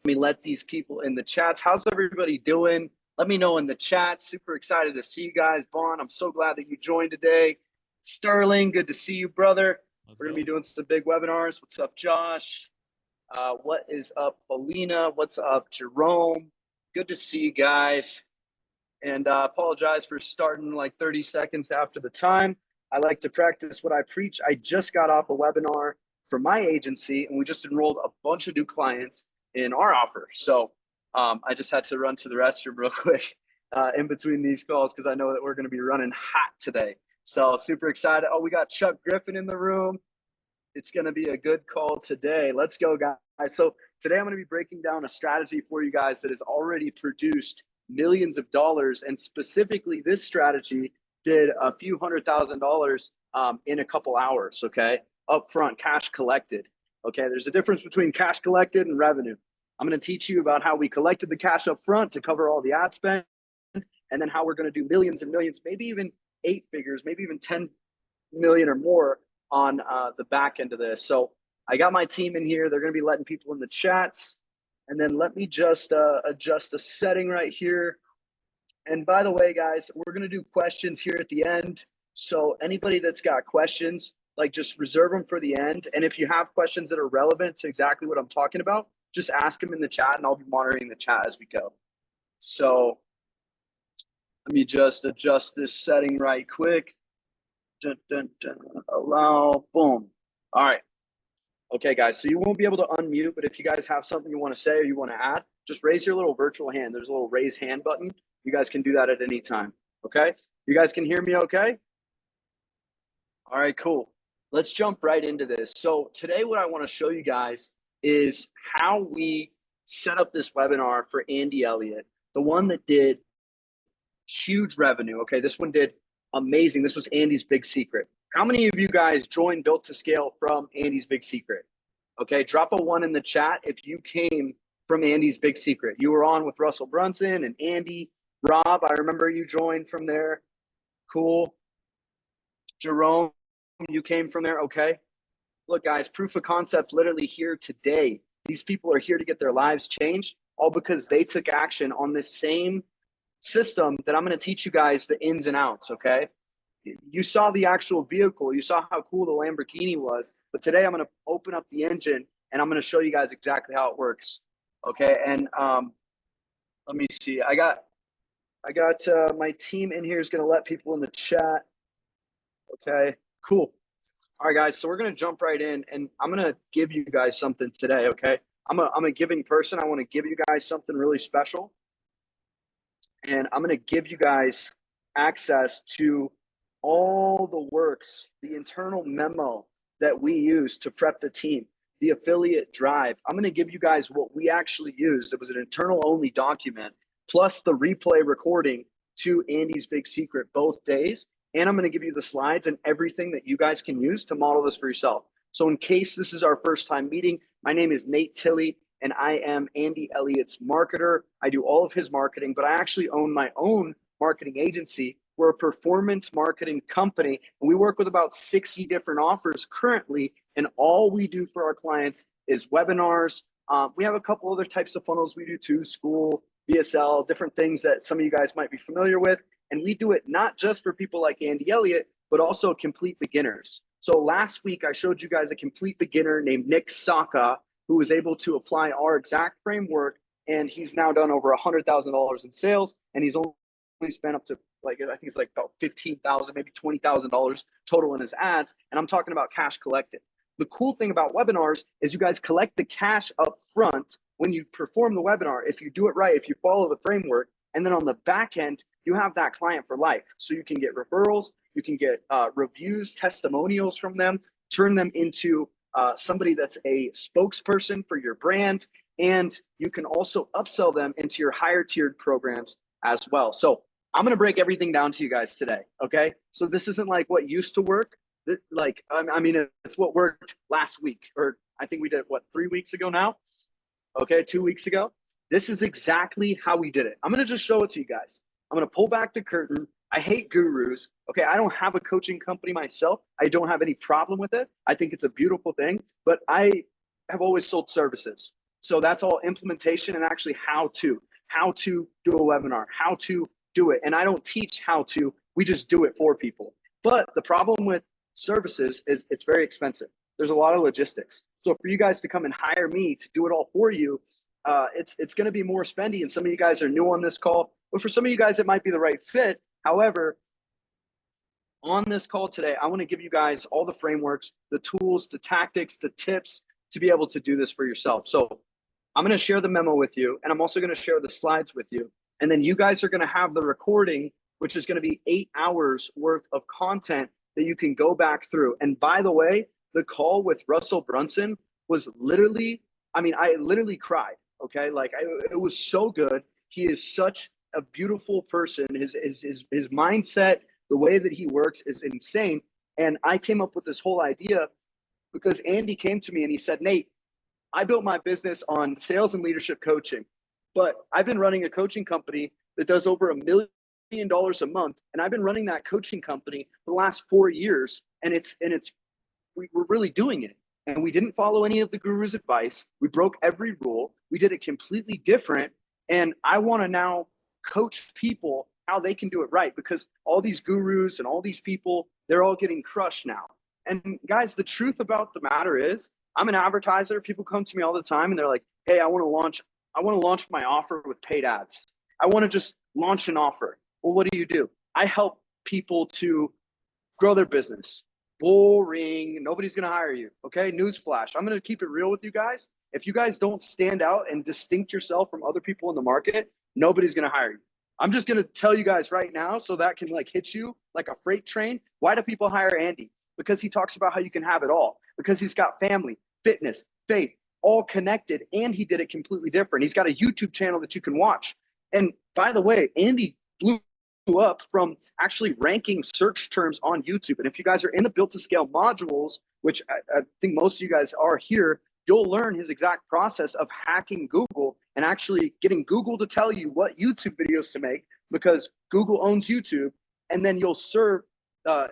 me let these people in the chats. How's everybody doing? Let me know in the chat. Super excited to see you guys. Vaughn, I'm so glad that you joined today. Sterling, good to see you, brother. We're going to be doing some big webinars. What's up, Josh? What is up, Paulina? What's up, Jerome? Good to see you guys. And apologize for starting like 30 seconds after the time. I like to practice what I preach. I just got off a webinar for my agency, and we just enrolled a bunch of new clients in our offer. So I just had to run to the restroom real quick in between these calls because I know that we're going to be running hot today. So super excited. Oh, we got Chuck Griffin in the room. It's going to be a good call today. Let's go, guys. So today I'm going to be breaking down a strategy for you guys that has already produced millions of dollars. And specifically, this strategy did a few $100,000 in a couple hours, okay? Upfront, cash collected, okay? There's a difference between cash collected and revenue. I'm going to teach you about how we collected the cash up front to cover all the ad spend, and then how we're going to do millions and millions, maybe even 8 figures, maybe even 10 million or more on the back end of this. So I got my team in here. They're going to be letting people in the chats. And then let me just adjust the setting right here. And by the way, guys, we're going to do questions here at the end. So anybody that's got questions, like just reserve them for the end. And if you have questions that are relevant to exactly what I'm talking about, just ask them in the chat and I'll be monitoring the chat as we go. So let me just adjust this setting right quick. Dun, dun, dun. Allow, boom. All right. Okay, guys, so you won't be able to unmute, but if you guys have something you want to say or you want to add, just raise your little virtual hand. There's a little raise hand button. You guys can do that at any time, okay? You guys can hear me okay? All right, cool. Let's jump right into this. So today what I want to show you guys is how we set up this webinar for Andy Elliott, the one that did huge revenue, okay? This one did amazing. This was Andy's big secret. How many of you guys joined Built to Scale from Andy's big secret? Okay, drop a 1 in the chat if you came from Andy's big secret. You were on with Russell Brunson and Andy. Rob, I remember you joined from there. Cool. Jerome, you came from there. Okay. Look, guys, proof of concept literally here today. These people are here to get their lives changed, all because they took action on this same system that I'm going to teach you guys the ins and outs, okay? You saw the actual vehicle. You saw how cool the Lamborghini was. But today I'm going to open up the engine and I'm going to show you guys exactly how it works, okay? And let me see. I got my team in here is going to let people in the chat. Okay, cool. All right, guys, so we're going to jump right in, and I'm going to give you guys something today, okay? I'm a giving person. I want to give you guys something really special. And I'm going to give you guys access to all the works, the internal memo that we use to prep the team, the affiliate drive. I'm going to give you guys what we actually used. It was an internal only document, plus the replay recording to Andy's big secret both days. And I'm going to give you the slides and everything that you guys can use to model this for yourself. So in case this is our first time meeting, my name is Nate Tilley, and I am Andy Elliott's marketer. I do all of his marketing, but I actually own my own marketing agency. We're a performance marketing company, and we work with about 60 different offers currently, and all we do for our clients is webinars. We have a couple other types of funnels we do too, school, VSL, different things that some of you guys might be familiar with, and we do it not just for people like Andy Elliott, but also complete beginners. So last week, I showed you guys a complete beginner named Nick Saka, who was able to apply our exact framework, and he's now done over $100,000 in sales, and he's only spent up to I think it's like about $15,000, maybe $20,000 total in his ads, and I'm talking about cash collected. The cool thing about webinars is you guys collect the cash up front when you perform the webinar, if you do it right, if you follow the framework, and then on the back end, you have that client for life. So you can get referrals, you can get reviews, testimonials from them, turn them into somebody that's a spokesperson for your brand, and you can also upsell them into your higher tiered programs as well. So I'm going to break everything down to you guys today. Okay. So this isn't like what used to work. Like, I mean, it's what worked last week, or I think we did what, 3 weeks ago now. Okay. 2 weeks ago. This is exactly how we did it. I'm going to just show it to you guys. I'm going to pull back the curtain. I hate gurus. Okay. I don't have a coaching company myself. I don't have any problem with it. I think it's a beautiful thing, but I have always sold services. So that's all implementation and actually how to do a webinar, how to do it. And I don't teach how to, we just do it for people. But the problem with services is it's very expensive. There's a lot of logistics. So for you guys to come and hire me to do it all for you, it's going to be more spendy. And some of you guys are new on this call, but for some of you guys, it might be the right fit. However, on this call today, I want to give you guys all the frameworks, the tools, the tactics, the tips to be able to do this for yourself. So I'm going to share the memo with you, and I'm also going to share the slides with you. And then you guys are going to have the recording, which is going to be 8 hours worth of content that you can go back through. And by the way, the call with Russell Brunson was literally, I mean, I literally cried. Okay. Like it was so good. He is such a beautiful person. His mindset, the way that he works is insane. And I came up with this whole idea because Andy came to me and he said, Nate, I built my business on sales and leadership coaching, but I've been running a coaching company that does over $1 million a month. And I've been running that coaching company for the last 4 years. And we're really doing it. And we didn't follow any of the guru's advice. We broke every rule. We did it completely different. And I want to now coach people how they can do it right, because all these gurus and all these people, they're all getting crushed now. And guys, the truth about the matter is, I'm an advertiser. People come to me all the time and they're like, hey, I want to launch my offer with paid ads. I want to just launch an offer. Well, what do? I help people to grow their business. Boring. Nobody's going to hire you. Okay. Newsflash. I'm going to keep it real with you guys. If you guys don't stand out and distinct yourself from other people in the market, nobody's going to hire you. I'm just going to tell you guys right now so that can like hit you like a freight train. Why do people hire Andy? Because he talks about how you can have it all, because he's got family, fitness, faith, all connected, and he did it completely different. He's got a YouTube channel that you can watch. And by the way, Andy blew up from actually ranking search terms on YouTube. And if you guys are in the Built to Scale modules, which I think most of you guys are here, you'll learn his exact process of hacking Google and actually getting Google to tell you what YouTube videos to make, because Google owns YouTube. And then you'll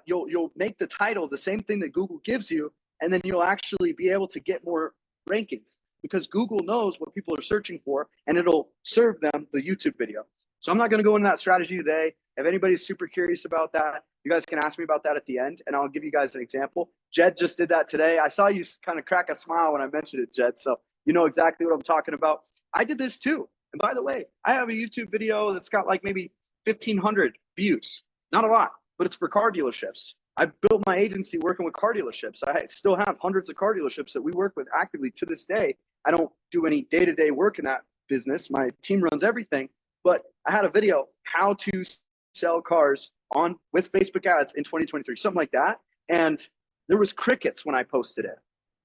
you'll make the title the same thing that Google gives you, and then you'll actually be able to get more rankings, because Google knows what people are searching for and it'll serve them the YouTube video. So I'm not going to go into that strategy today. If anybody's super curious about that, you guys can ask me about that at the end, and I'll give you guys an example. Jed just did that today. I saw you kind of crack a smile when I mentioned it, Jed. So you know exactly what I'm talking about. I did this too. And by the way, I have a YouTube video that's got like maybe 1,500 views. Not a lot, but it's for car dealerships. I built my agency working with car dealerships. I still have hundreds of car dealerships that we work with actively to this day. I don't do any day-to-day work in that business. My team runs everything, but I had a video, how to sell cars with Facebook ads in 2023, something like that. And there was crickets when I posted it.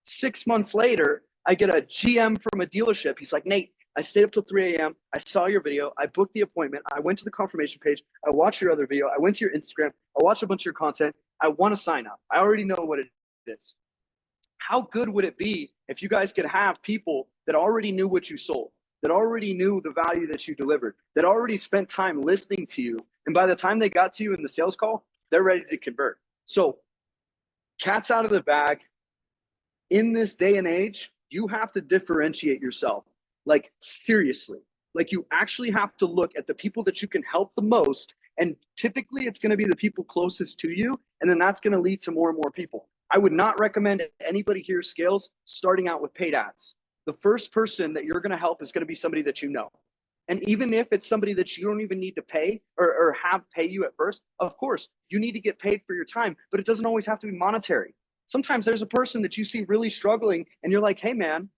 6 months later, I get a GM from a dealership. He's like, Nate, I stayed up till 3 a.m. I saw your video. I booked the appointment. I went to the confirmation page. I watched your other video. I went to your Instagram. I watched a bunch of your content. I want to sign up. I already know what it is. How good would it be if you guys could have people that already knew what you sold, that already knew the value that you delivered, that already spent time listening to you, and by the time they got to you in the sales call, they're ready to convert? So cat's out of the bag. In this day and age, you have to differentiate yourself. Like seriously, like you actually have to look at the people that you can help the most. And typically it's going to be the people closest to you. And then that's going to lead to more and more people. I would not recommend anybody here scales starting out with paid ads. The first person that you're going to help is going to be somebody that you know. And even if it's somebody that you don't even need to pay or have pay you at first, of course, you need to get paid for your time, but it doesn't always have to be monetary. Sometimes there's a person that you see really struggling and you're like, hey man,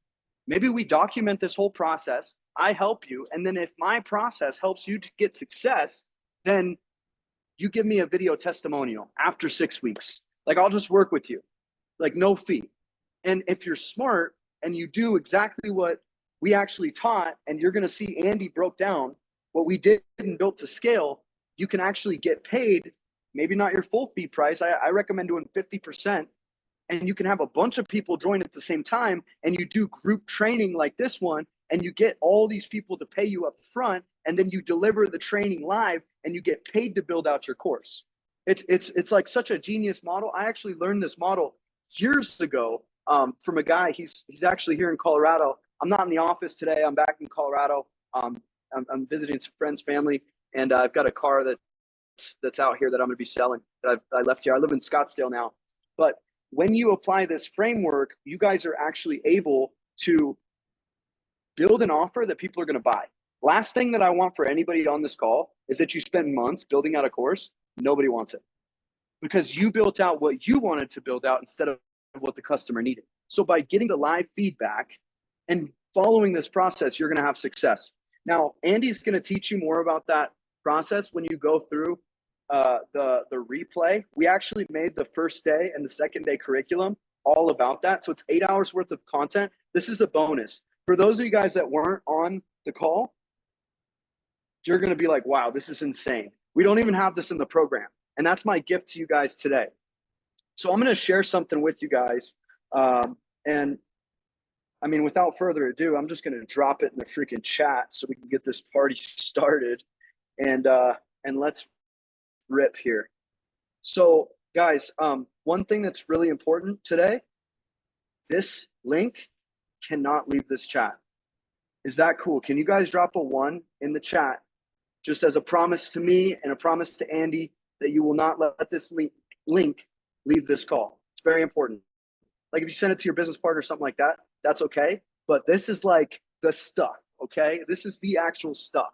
maybe we document this whole process. I help you. And then if my process helps you to get success, then you give me a video testimonial after 6 weeks. Like I'll just work with you, like no fee. And if you're smart and you do exactly what we actually taught, and you're going to see Andy broke down what we did and Built to Scale, you can actually get paid, maybe not your full fee price. I recommend doing 50%. And you can have a bunch of people join at the same time, and you do group training like this one, and you get all these people to pay you up front, and then you deliver the training live and you get paid to build out your course. It's like such a genius model. I actually learned this model years ago from a guy. He's actually here in Colorado. I'm not in the office today. I'm back in Colorado. I'm visiting some friends, family, and I've got a car that's out here that I'm going to be selling. That I left here. I live in Scottsdale now. But when you apply this framework, you guys are actually able to build an offer that people are going to buy. Last thing that I want for anybody on this call is that you spend months building out a course. Nobody wants it because you built out what you wanted to build out instead of what the customer needed. So by getting the live feedback and following this process, you're going to have success. Now, Andy's going to teach you more about that process when you go through the replay. We actually made the first day and the second day curriculum all about that. So it's 8 hours worth of content. This is a bonus. For those of you guys that weren't on the call, you're going to be like, wow, this is insane. We don't even have this in the program. And that's my gift to you guys today. So I'm going to share something with you guys. And I mean, without further ado, I'm just going to drop it in the freaking chat so we can get this party started. And let's rip here. So guys, one thing that's really important today, this link cannot leave this chat. Is that cool? Can you guys drop a 1 in the chat just as a promise to me and a promise to Andy that you will not let this link leave this call? It's very important. Like if you send it to your business partner or something like that, that's okay. But this is like the stuff, okay? This is the actual stuff,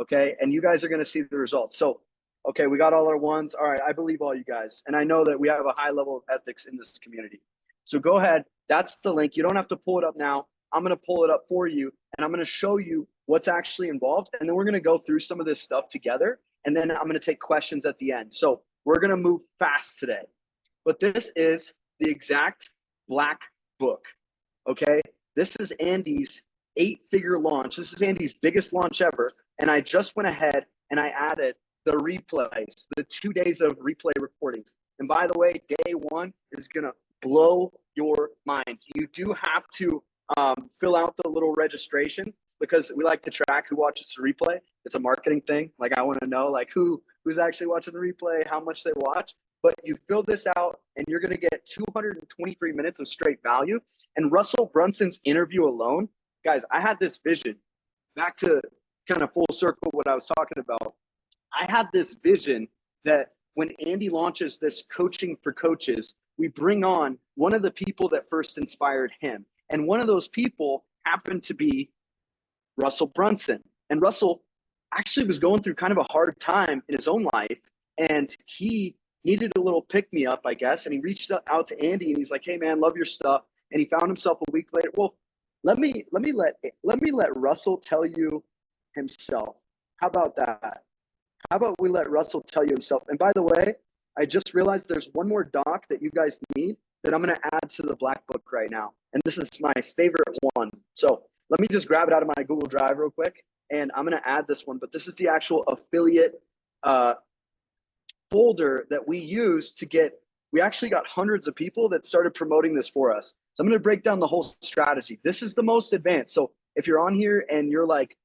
okay? And you guys are going to see the results. So, okay, we got all our 1s. All right, I believe all you guys. And I know that we have a high level of ethics in this community. So go ahead. That's the link. You don't have to pull it up now. I'm going to pull it up for you, and I'm going to show you what's actually involved. And then we're going to go through some of this stuff together. And then I'm going to take questions at the end. So we're going to move fast today. But this is the exact black book, okay? This is Andy's 8-figure launch. This is Andy's biggest launch ever. And I just went ahead and I added the replays, the 2 days of replay recordings. And by the way, day 1 is going to blow your mind. You do have to fill out the little registration because we like to track who watches the replay. It's a marketing thing. Like I want to know like who's actually watching the replay, how much they watch. But you fill this out and you're going to get 223 minutes of straight value. And Russell Brunson's interview alone, guys, I had this vision. Back to kind of full circle what I was talking about. I had this vision that when Andy launches this coaching for coaches, we bring on one of the people that first inspired him. And one of those people happened to be Russell Brunson. And Russell actually was going through kind of a hard time in his own life. And he needed a little pick me up, I guess. And he reached out to Andy and he's like, hey man, love your stuff. And he found himself a week later. Well, let me let Russell tell you himself. How about that? How about we let Russell tell you himself? And by the way, I just realized there's one more doc that you guys need that I'm going to add to the black book right now. And this is my favorite one. So let me just grab it out of my Google Drive real quick. And I'm going to add this one. But this is the actual affiliate folder that we use to get, we actually got hundreds of people that started promoting this for us. So I'm going to break down the whole strategy. This is the most advanced. So if you're on here and you're like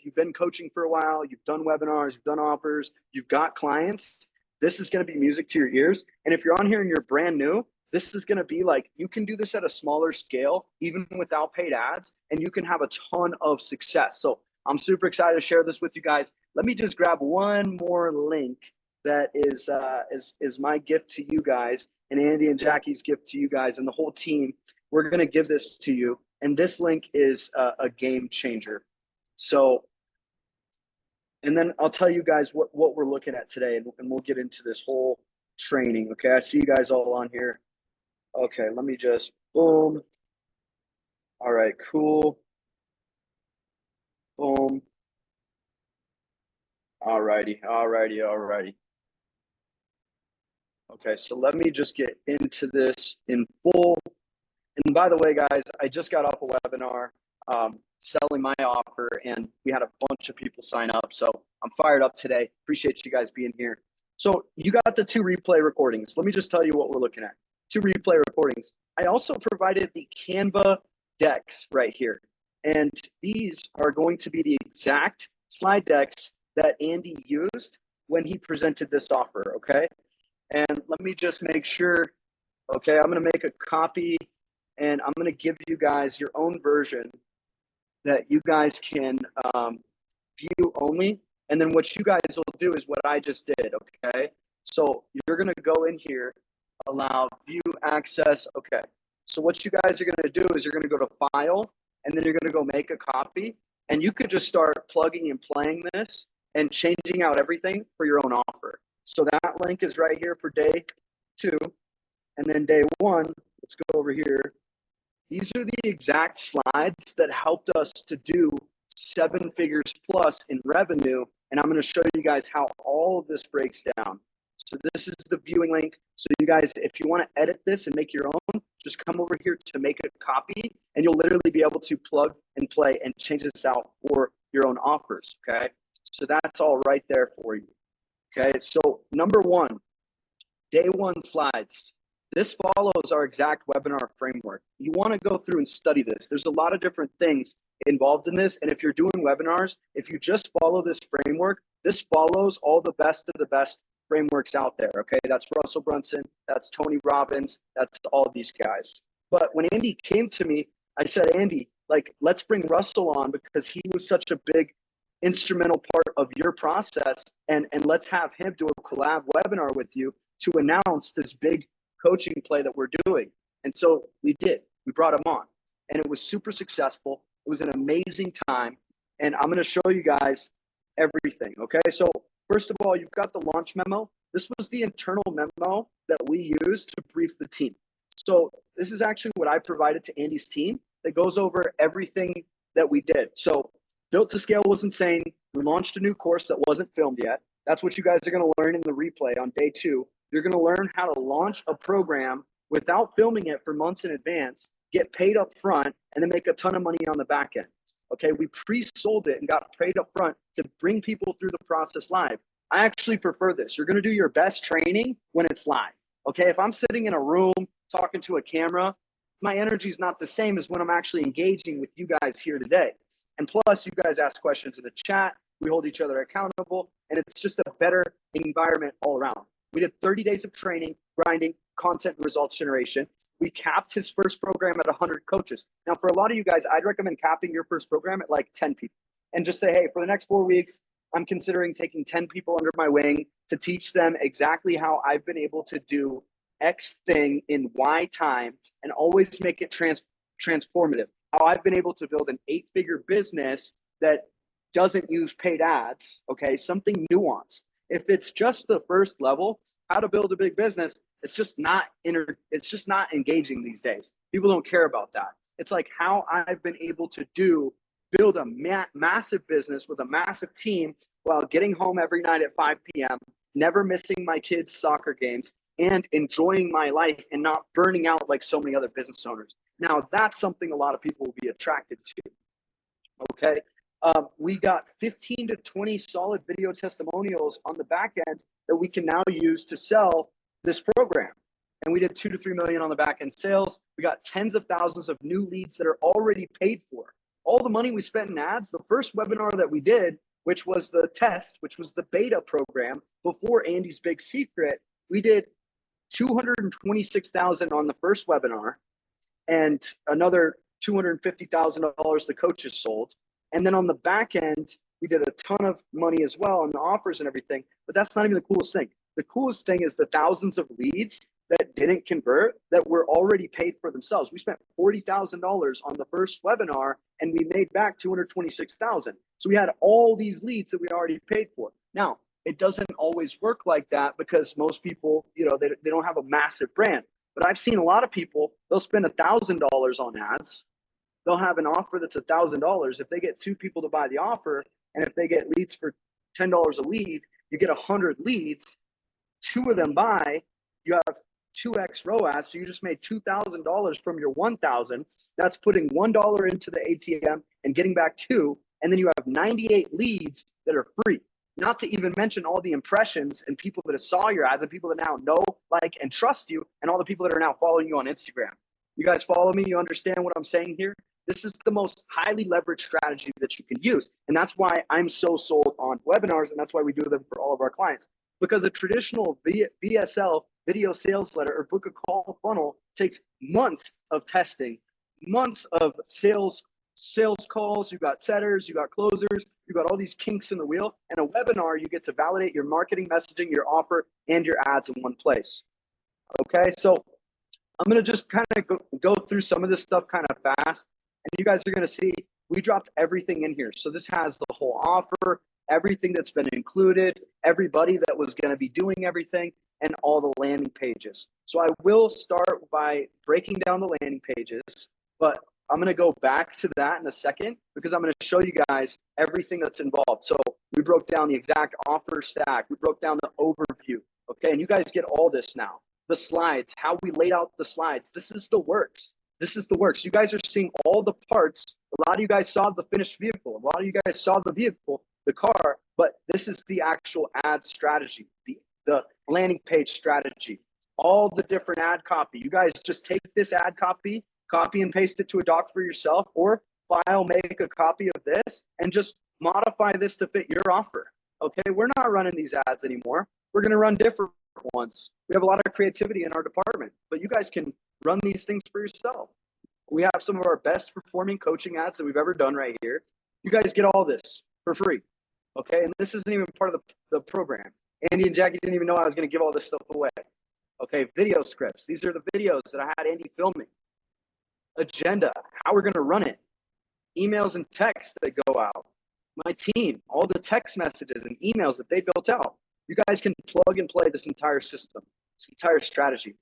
you've been coaching for a while, you've done webinars, you've done offers, you've got clients, this is going to be music to your ears. And if you're on here and you're brand new, this is going to be like, you can do this at a smaller scale, even without paid ads, and you can have a ton of success. So I'm super excited to share this with you guys. Let me just grab one more link that is my gift to you guys, and Andy and Jackie's gift to you guys and the whole team. We're going to give this to you. And this link is a game changer. So, and then I'll tell you guys what we're looking at today, and we'll get into this whole training. Okay, I see you guys all on here. Okay, let me just, boom. All right, cool. Boom. All righty. Okay, so let me just get into this in full. And by the way, guys, I just got off a webinar selling my offer, and we had a bunch of people sign up. So I'm fired up today. Appreciate you guys being here. So you got the 2 replay recordings. Let me just tell you what we're looking at. 2 replay recordings. I also provided the Canva decks right here. And these are going to be the exact slide decks that Andy used when he presented this offer, okay? And let me just make sure, okay, I'm going to make a copy and I'm going to give you guys your own version that you guys can view only. And then what you guys will do is what I just did, okay? So you're going to go in here, allow view access. Okay. So what you guys are going to do is you're going to go to file, and then you're going to go make a copy. And you could just start plugging and playing this and changing out everything for your own offer. So that link is right here for day 2. And then day 1, let's go over here. These are the exact slides that helped us to do 7 figures plus in revenue. And I'm going to show you guys how all of this breaks down. So this is the viewing link. So you guys, if you want to edit this and make your own, just come over here to make a copy, and you'll literally be able to plug and play and change this out for your own offers. Okay. So that's all right there for you. Okay. So number 1, day 1 slides. This follows our exact webinar framework. You want to go through and study this. There's a lot of different things involved in this. And if you're doing webinars, if you just follow this framework, this follows all the best of the best frameworks out there. Okay. That's Russell Brunson. That's Tony Robbins. That's all these guys. But when Andy came to me, I said, Andy, like, let's bring Russell on because he was such a big instrumental part of your process. And let's have him do a collab webinar with you to announce this big coaching play that we're doing. And so we did. We brought him on, and it was super successful. It was an amazing time, and I'm going to show you guys everything. Okay. So first of all, you've got the launch memo. This was the internal memo that we used to brief the team. So this is actually what I provided to Andy's team that goes over everything that we did. So Built to Scale was insane. We launched a new course that wasn't filmed yet. That's what you guys are going to learn in the replay on day 2. You're going to learn how to launch a program without filming it for months in advance, get paid up front, and then make a ton of money on the back end. Okay, we pre-sold it and got paid up front to bring people through the process live. I actually prefer this. You're going to do your best training when it's live. Okay, if I'm sitting in a room talking to a camera, my energy is not the same as when I'm actually engaging with you guys here today. And plus, you guys ask questions in the chat. We hold each other accountable, and it's just a better environment all around. We did 30 days of training, grinding, content, and results generation. We capped his first program at 100 coaches. Now, for a lot of you guys, I'd recommend capping your first program at like 10 people and just say, hey, for the next 4 weeks, I'm considering taking 10 people under my wing to teach them exactly how I've been able to do X thing in Y time and always make it transformative. How I've been able to build an 8-figure business that doesn't use paid ads, okay, something nuanced. If it's just the first level, how to build a big business, it's just not engaging these days. People don't care about that. It's like how I've been able to build a massive business with a massive team while getting home every night at 5 p.m., never missing my kids' soccer games, and enjoying my life and not burning out like so many other business owners. Now, that's something a lot of people will be attracted to. Okay. We got 15 to 20 solid video testimonials on the back end that we can now use to sell this program. And we did 2 to 3 million on the back end sales. We got tens of thousands of new leads that are already paid for. All the money we spent in ads, the first webinar that we did, which was the test, which was the beta program before Andy's big secret, we did 226,000 on the first webinar and another $250,000 the coaches sold. And then on the back end, we did a ton of money as well on the offers and everything. But that's not even the coolest thing. The coolest thing is the thousands of leads that didn't convert that were already paid for themselves. We spent $40,000 on the first webinar and we made back 226,000. So we had all these leads that we already paid for. Now, it doesn't always work like that because most people, they don't have a massive brand. But I've seen a lot of people, they'll spend $1,000 on ads. They'll have an offer that's $1,000. If they get 2 people to buy the offer, and if they get leads for $10 a lead, you get 100 leads, 2 of them buy, you have 2x ROAS, so you just made $2,000 from your 1,000. That's putting $1 into the ATM and getting back 2, and then you have 98 leads that are free. Not to even mention all the impressions and people that have saw your ads and people that now know, like, and trust you, and all the people that are now following you on Instagram. You guys follow me? You understand what I'm saying here? This is the most highly leveraged strategy that you can use. And that's why I'm so sold on webinars, and that's why we do them for all of our clients. Because a traditional VSL video sales letter or book a call funnel takes months of testing, months of sales calls. You've got setters, you got closers, you got all these kinks in the wheel. And a webinar, you get to validate your marketing messaging, your offer, and your ads in one place. Okay, so I'm going to just kind of go through some of this stuff kind of fast, and you guys are going to see we dropped everything in here. So this has the whole offer, everything that's been included, everybody that was going to be doing everything, and all the landing pages. So I will start by breaking down the landing pages, but I'm going to go back to that in a second because I'm going to show you guys everything that's involved. So we broke down the exact offer stack. We broke down the overview. Okay, and you guys get all this now. The slides, how we laid out the slides. This is the works. This is the works. You guys are seeing all the parts. A lot of you guys saw the finished vehicle. A lot of you guys saw the vehicle, the car, but this is the actual ad strategy, the landing page strategy, all the different ad copy. You guys just take this ad copy and paste it to a doc for yourself, or file, make a copy of this and just modify this to fit your offer. Okay, we're not running these ads anymore. We're going to run different ones. We have a lot of creativity in our department, but you guys can run these things for yourself. We have some of our best performing coaching ads that we've ever done right here. You guys get all this for free. Okay, and this isn't even part of the program. Andy and Jackie didn't even know I was going to give all this stuff away. Okay, video scripts. These are the videos that I had Andy filming. Agenda, how we're going to run it. Emails and texts that go out. My team, all the text messages and emails that they built out. You guys can plug and play this entire system, this entire strategy.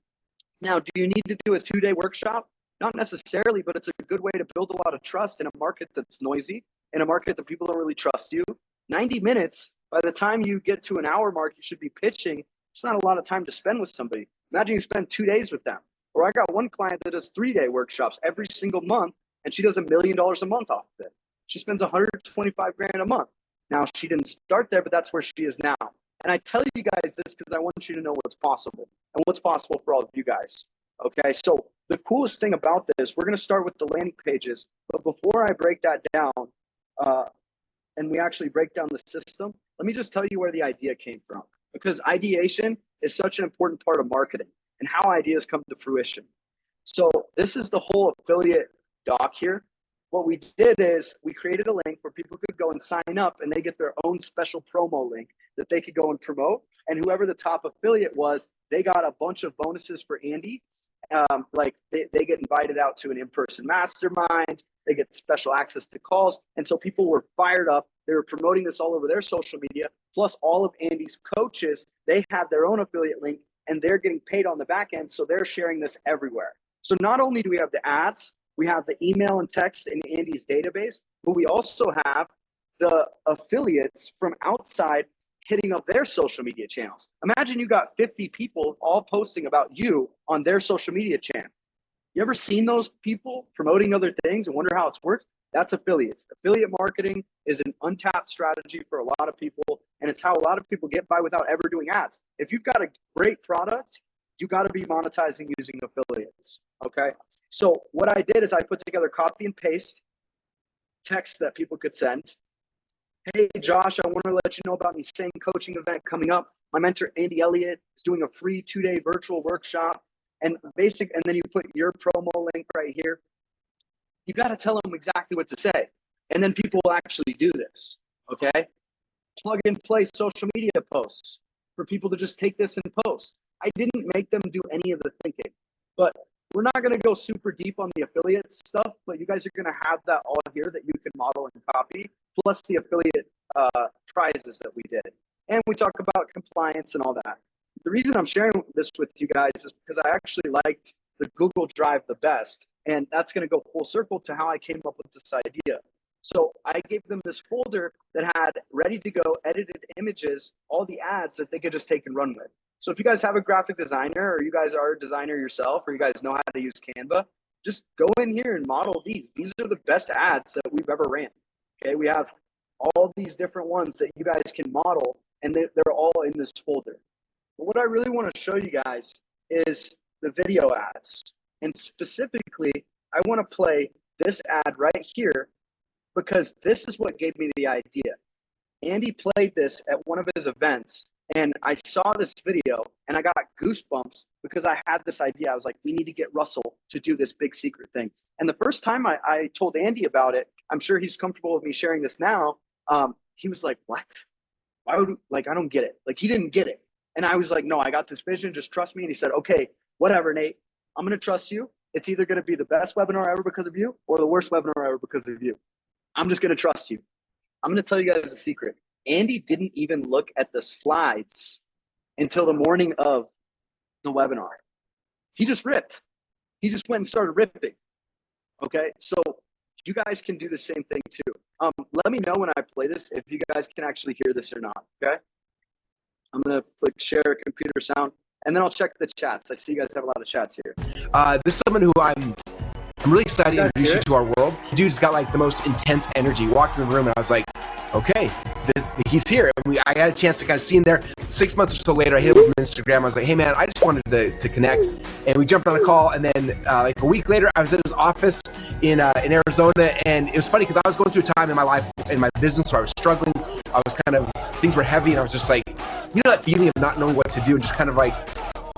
Now, do you need to do a 2-day workshop? Not necessarily, but it's a good way to build a lot of trust in a market that's noisy, in a market that people don't really trust you. 90 minutes, by the time you get to an hour mark, you should be pitching. It's not a lot of time to spend with somebody. Imagine you spend 2 days with them. Or I got one client that does 3-day workshops every single month, and she does $1 million a month off of it. She spends 125 grand a month. Now, she didn't start there, but that's where she is now. And I tell you guys this because I want you to know what's possible and what's possible for all of you guys. Okay, so the coolest thing about this, we're going to start with the landing pages. But before I break that down and we actually break down the system, let me just tell you where the idea came from. Because ideation is such an important part of marketing and how ideas come to fruition. So this is the whole affiliate doc here. What we did is we created a link where people could go and sign up and they get their own special promo link that they could go and promote. And whoever the top affiliate was, they got a bunch of bonuses for Andy. Like they get invited out to an in-person mastermind. They get special access to calls. And so people were fired up. They were promoting this all over their social media. Plus all of Andy's coaches, they have their own affiliate link and they're getting paid on the back end. So they're sharing this everywhere. So not only do we have the ads, we have the email and text in Andy's database, but we also have the affiliates from outside hitting up their social media channels. Imagine you got 50 people all posting about you on their social media channel. You ever seen those people promoting other things and wonder how it's worked? That's affiliates. Affiliate marketing is an untapped strategy for a lot of people, and it's how a lot of people get by without ever doing ads. If you've got a great product, you got to be monetizing using affiliates, okay? So what I did is I put together copy and paste text that people could send. Hey, Josh, I want to let you know about the Insane Coaching event coming up. My mentor, Andy Elliott, is doing a free 2-day virtual workshop. And then you put your promo link right here. You got to tell them exactly what to say. And then people will actually do this, okay? Plug and play social media posts for people to just take this and post. I didn't make them do any of the thinking, but we're not going to go super deep on the affiliate stuff, but you guys are going to have that all here that you can model and copy, plus the affiliate prizes that we did. And we talk about compliance and all that. The reason I'm sharing this with you guys is because I actually liked the Google Drive the best, and that's going to go full circle to how I came up with this idea. So I gave them this folder that had ready to go edited images, all the ads that they could just take and run with. So if you guys have a graphic designer, or you guys are a designer yourself, or you guys know how to use Canva, just go in here and model these. These are the best ads that we've ever ran. Okay, we have all these different ones that you guys can model, and they're all in this folder. But what I really want to show you guys is the video ads. And specifically, I want to play this ad right here because this is what gave me the idea. Andy played this at one of his events, And I saw this video and I got goosebumps because I had this idea. I was like, we need to get Russell to do this big secret thing. And the first time I told Andy about it, I'm sure he's comfortable with me sharing this now. He was like, what? Why would, like, I don't get it. Like, he didn't get it. And I was like, no, I got this vision. Just trust me. And he said, okay, whatever, Nate. I'm going to trust you. It's either going to be the best webinar ever because of you or the worst webinar ever because of you. I'm just going to trust you. I'm going to tell you guys a secret. Andy didn't even look at the slides until the morning of the webinar. He just ripped. He just went and started ripping. Okay, so you guys can do the same thing too. Let me know when I play this if you guys can actually hear this or not. Okay, I'm gonna click share computer sound, and then I'll check the chats. I see you guys have a lot of chats here. This is someone who I'm really excited to introduce you to our world. Dude's got like the most intense energy. Walked in the room and I was like, okay, he's here. And I had a chance to kind of see him there. 6 months or so later, I hit him with Instagram. I was like, hey man, I just wanted to connect. And we jumped on a call. And then like a week later, I was at his office in Arizona. And it was funny because I was going through a time in my life, in my business, where I was struggling. I was kind of, things were heavy. And I was just like, you know, that feeling of not knowing what to do and just kind of like,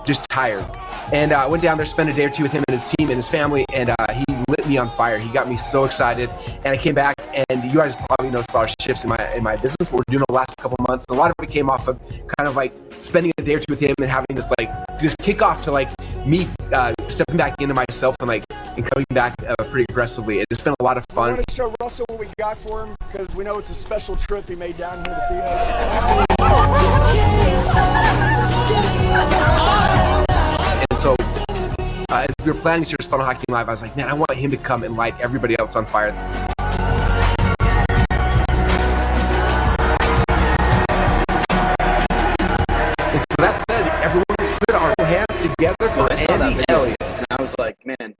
just tired. And I went down there, spent a day or two with him and his team and his family, and he lit me on fire. He got me so excited. And I came back, and you guys probably noticed a lot of shifts in my business, but we're doing the last couple months. And a lot of it came off of kind of like spending a day or two with him and having this like this kickoff to like me stepping back into myself and like and coming back pretty aggressively. It's been a lot of fun. We want to show Russell what we got for him because we know it's a special trip he made down here to see us. And so as we were planning Serious Funnel Hacking Live, I was like, man, I want him to come and light everybody else on fire. And so that said, everyone's put our hands together for Andy Elliott. And I was like, man,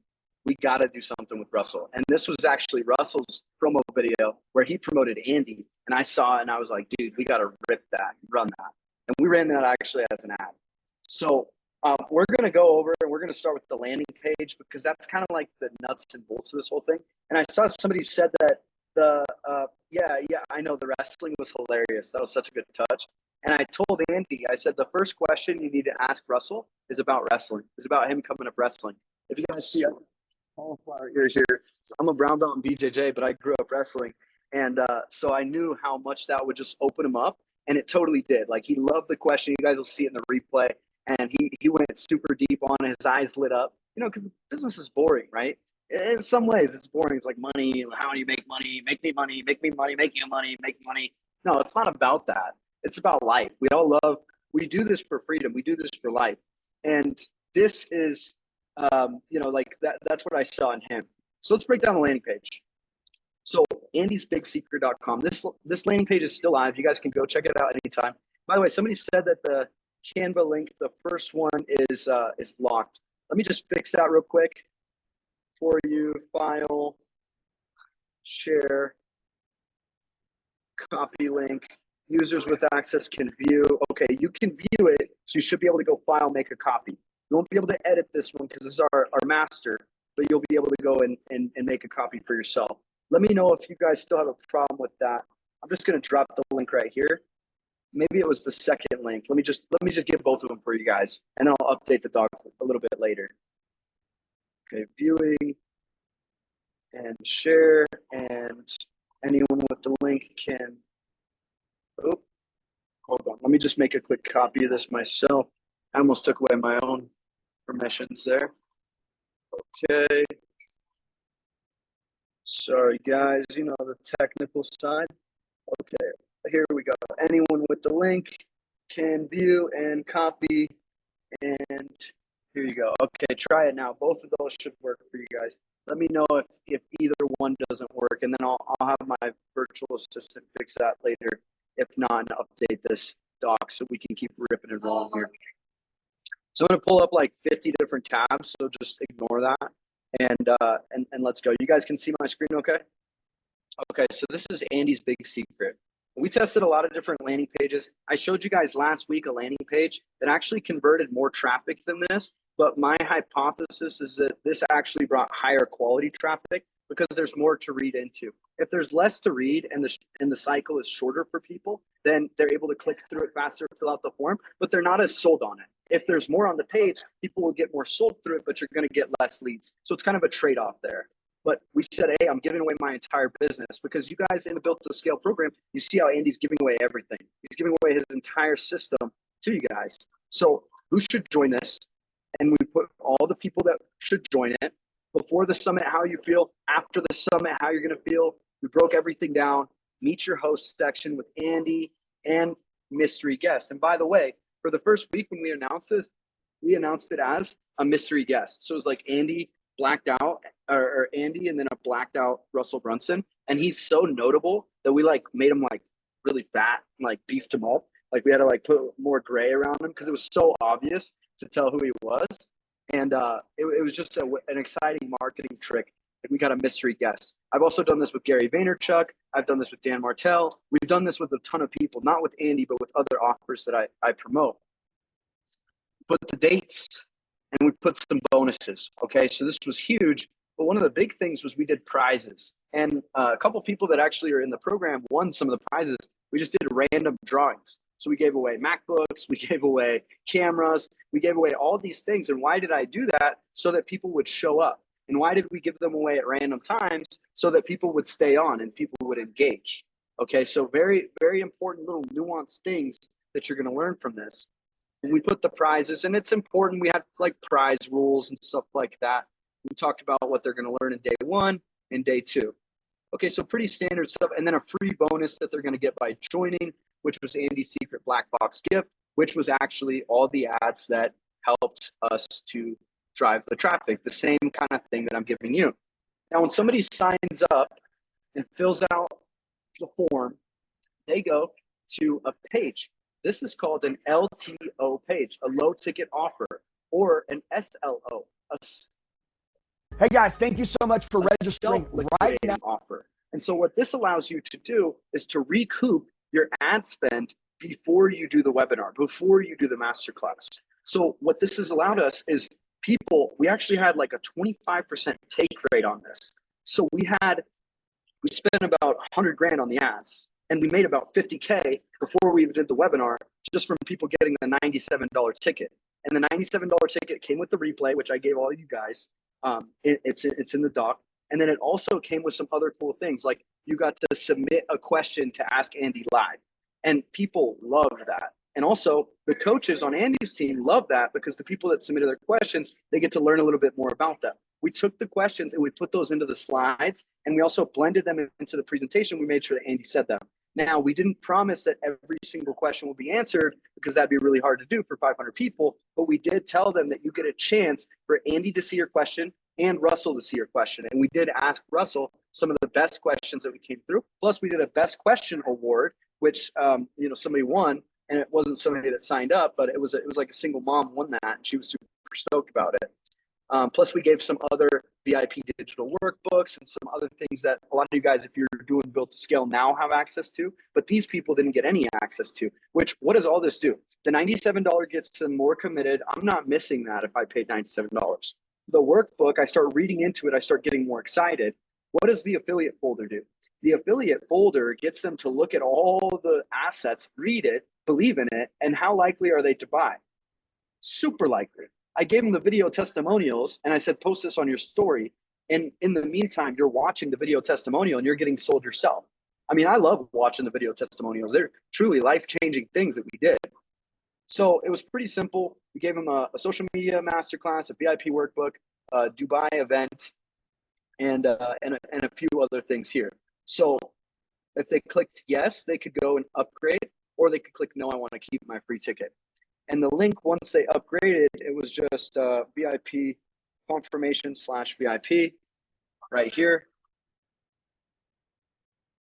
we got to do something with Russell. And this was actually Russell's promo video where he promoted Andy. And I saw it and I was like, dude, we got to rip that, run that. And we ran that actually as an ad. So we're going to go over and we're going to start with the landing page because that's kind of like the nuts and bolts of this whole thing. And I saw somebody said that yeah, I know the wrestling was hilarious. That was such a good touch. And I told Andy, I said, the first question you need to ask Russell is about wrestling. It's about him coming up wrestling. If you guys see a cauliflower ear here, I'm a brown belt in BJJ, but I grew up wrestling. And so I knew how much that would just open him up. And it totally did. Like, he loved the question. You guys will see it in the replay. And he went super deep on it. His eyes lit up, you know, because business is boring, right? In some ways, it's boring. It's like money. How do you make money? Make me money. Make me money. Make you money. Make money. No, it's not about that. It's about life. We do this for freedom. We do this for life. And this is, you know, like that's what I saw in him. So let's break down the landing page. So andysbigsecret.com. This landing page is still live. You guys can go check it out anytime. By the way, somebody said that the Canva link, the first one is locked. Let me just fix that real quick for you. File, share, copy link. Users with access can view. Okay, you can view it, so you should be able to go file, make a copy. You won't be able to edit this one because this is our master, but you'll be able to go and make a copy for yourself. Let me know if you guys still have a problem with that. I'm just going to drop the link right here. Maybe it was the second link. Let me just give both of them for you guys, and then I'll update the doc a little bit later. Okay, viewing and share, and anyone with the link can. Oh, hold on. Let me just make a quick copy of this myself. I almost took away my own permissions there. Okay. Sorry, guys. You know, the technical side. Okay, here we go. Anyone with the link can view and copy. And here you go. Okay, try it now. Both of those should work for you guys. Let me know if either one doesn't work, and then I'll have my virtual assistant fix that later. If not, and update this doc so we can keep ripping and rolling here. So I'm going to pull up like 50 different tabs, so just ignore that. And let's go. You guys can see my screen okay? Okay, so this is Andy's big secret. We tested a lot of different landing pages. I showed you guys last week a landing page that actually converted more traffic than this, but my hypothesis is that this actually brought higher quality traffic because there's more to read into. If there's less to read and the cycle is shorter for people, then they're able to click through it faster, fill out the form, but they're not as sold on it. If there's more on the page, people will get more sold through it, but you're going to get less leads. So it's kind of a trade-off there. But we said, hey, I'm giving away my entire business, because you guys in the Built to Scale program, you see how Andy's giving away everything. He's giving away his entire system to you guys. So who should join this? And we put all the people that should join it. Before the summit, how you feel. After the summit, how you're going to feel. We broke everything down. Meet your host section with Andy and mystery guest. And by the way, for the first week when we announced this, we announced it as a mystery guest. So it was like Andy blacked out, or Andy and then a blacked out Russell Brunson. And he's so notable that we like made him like really fat and like beefed him up. Like we had to like put more gray around him because it was so obvious to tell who he was. And it was just an exciting marketing trick. We got a mystery guest. I've also done this with Gary Vaynerchuk. I've done this with Dan Martell. We've done this with a ton of people, not with Andy, but with other offers that I promote. Put the dates and we put some bonuses. Okay, so this was huge. But one of the big things was we did prizes. And a couple people that actually are in the program won some of the prizes. We just did random drawings. So we gave away MacBooks, we gave away cameras, we gave away all these things. And why did I do that? So that people would show up. And why did we give them away at random times? So that people would stay on and people would engage. Okay, so very, very important little nuanced things that you're going to learn from this. And we put the prizes, and it's important. We had like prize rules and stuff like that. We talked about what they're going to learn in day 1 and day 2. Okay, so pretty standard stuff. And then a free bonus that they're going to get by joining, which was Andy's secret black box gift, which was actually all the ads that helped us to drive the traffic, the same kind of thing that I'm giving you. Now, when somebody signs up and fills out the form, they go to a page. This is called an LTO page, a low ticket offer, or an SLO, Hey guys, thank you so much for registering right now. Offer. And so what this allows you to do is to recoup your ad spend before you do the webinar, before you do the masterclass. So what this has allowed us is we actually had like a 25% take rate on this. So we spent about 100 grand on the ads, and we made about 50K before we even did the webinar, just from people getting the $97 ticket. And the $97 ticket came with the replay, which I gave all you guys. It's in the doc. And then it also came with some other cool things, like you got to submit a question to ask Andy live, and people love that. And also the coaches on Andy's team love that, because the people that submitted their questions, they get to learn a little bit more about them. We took the questions and we put those into the slides, and we also blended them into the presentation. We made sure that Andy said them. Now, we didn't promise that every single question will be answered, because that'd be really hard to do for 500 people, but we did tell them that you get a chance for Andy to see your question and Russell to see your question. And we did ask Russell some of the best questions that we came through. Plus, we did a best question award, which somebody won, and it wasn't somebody that signed up, but it was like a single mom won that, and she was super stoked about it. Plus, we gave some other VIP digital workbooks and some other things that a lot of you guys, if you're doing Built to Scale now, have access to, but these people didn't get any access to. Which, what does all this do? The $97 gets them more committed. I'm not missing that if I paid $97. The workbook, I start reading into it, I start getting more excited. What does the affiliate folder do? The affiliate folder gets them to look at all the assets, read it, believe in it, and how likely are they to buy? Super likely. I gave them the video testimonials and I said, post this on your story. And in the meantime, you're watching the video testimonial and you're getting sold yourself. I mean, I love watching the video testimonials. They're truly life-changing things that we did. So it was pretty simple. We gave them a social media masterclass, a VIP workbook, a Dubai event, and a few other things here. So if they clicked yes, they could go and upgrade, or they could click no, I want to keep my free ticket. And the link, once they upgraded, it was just VIP confirmation/VIP right here.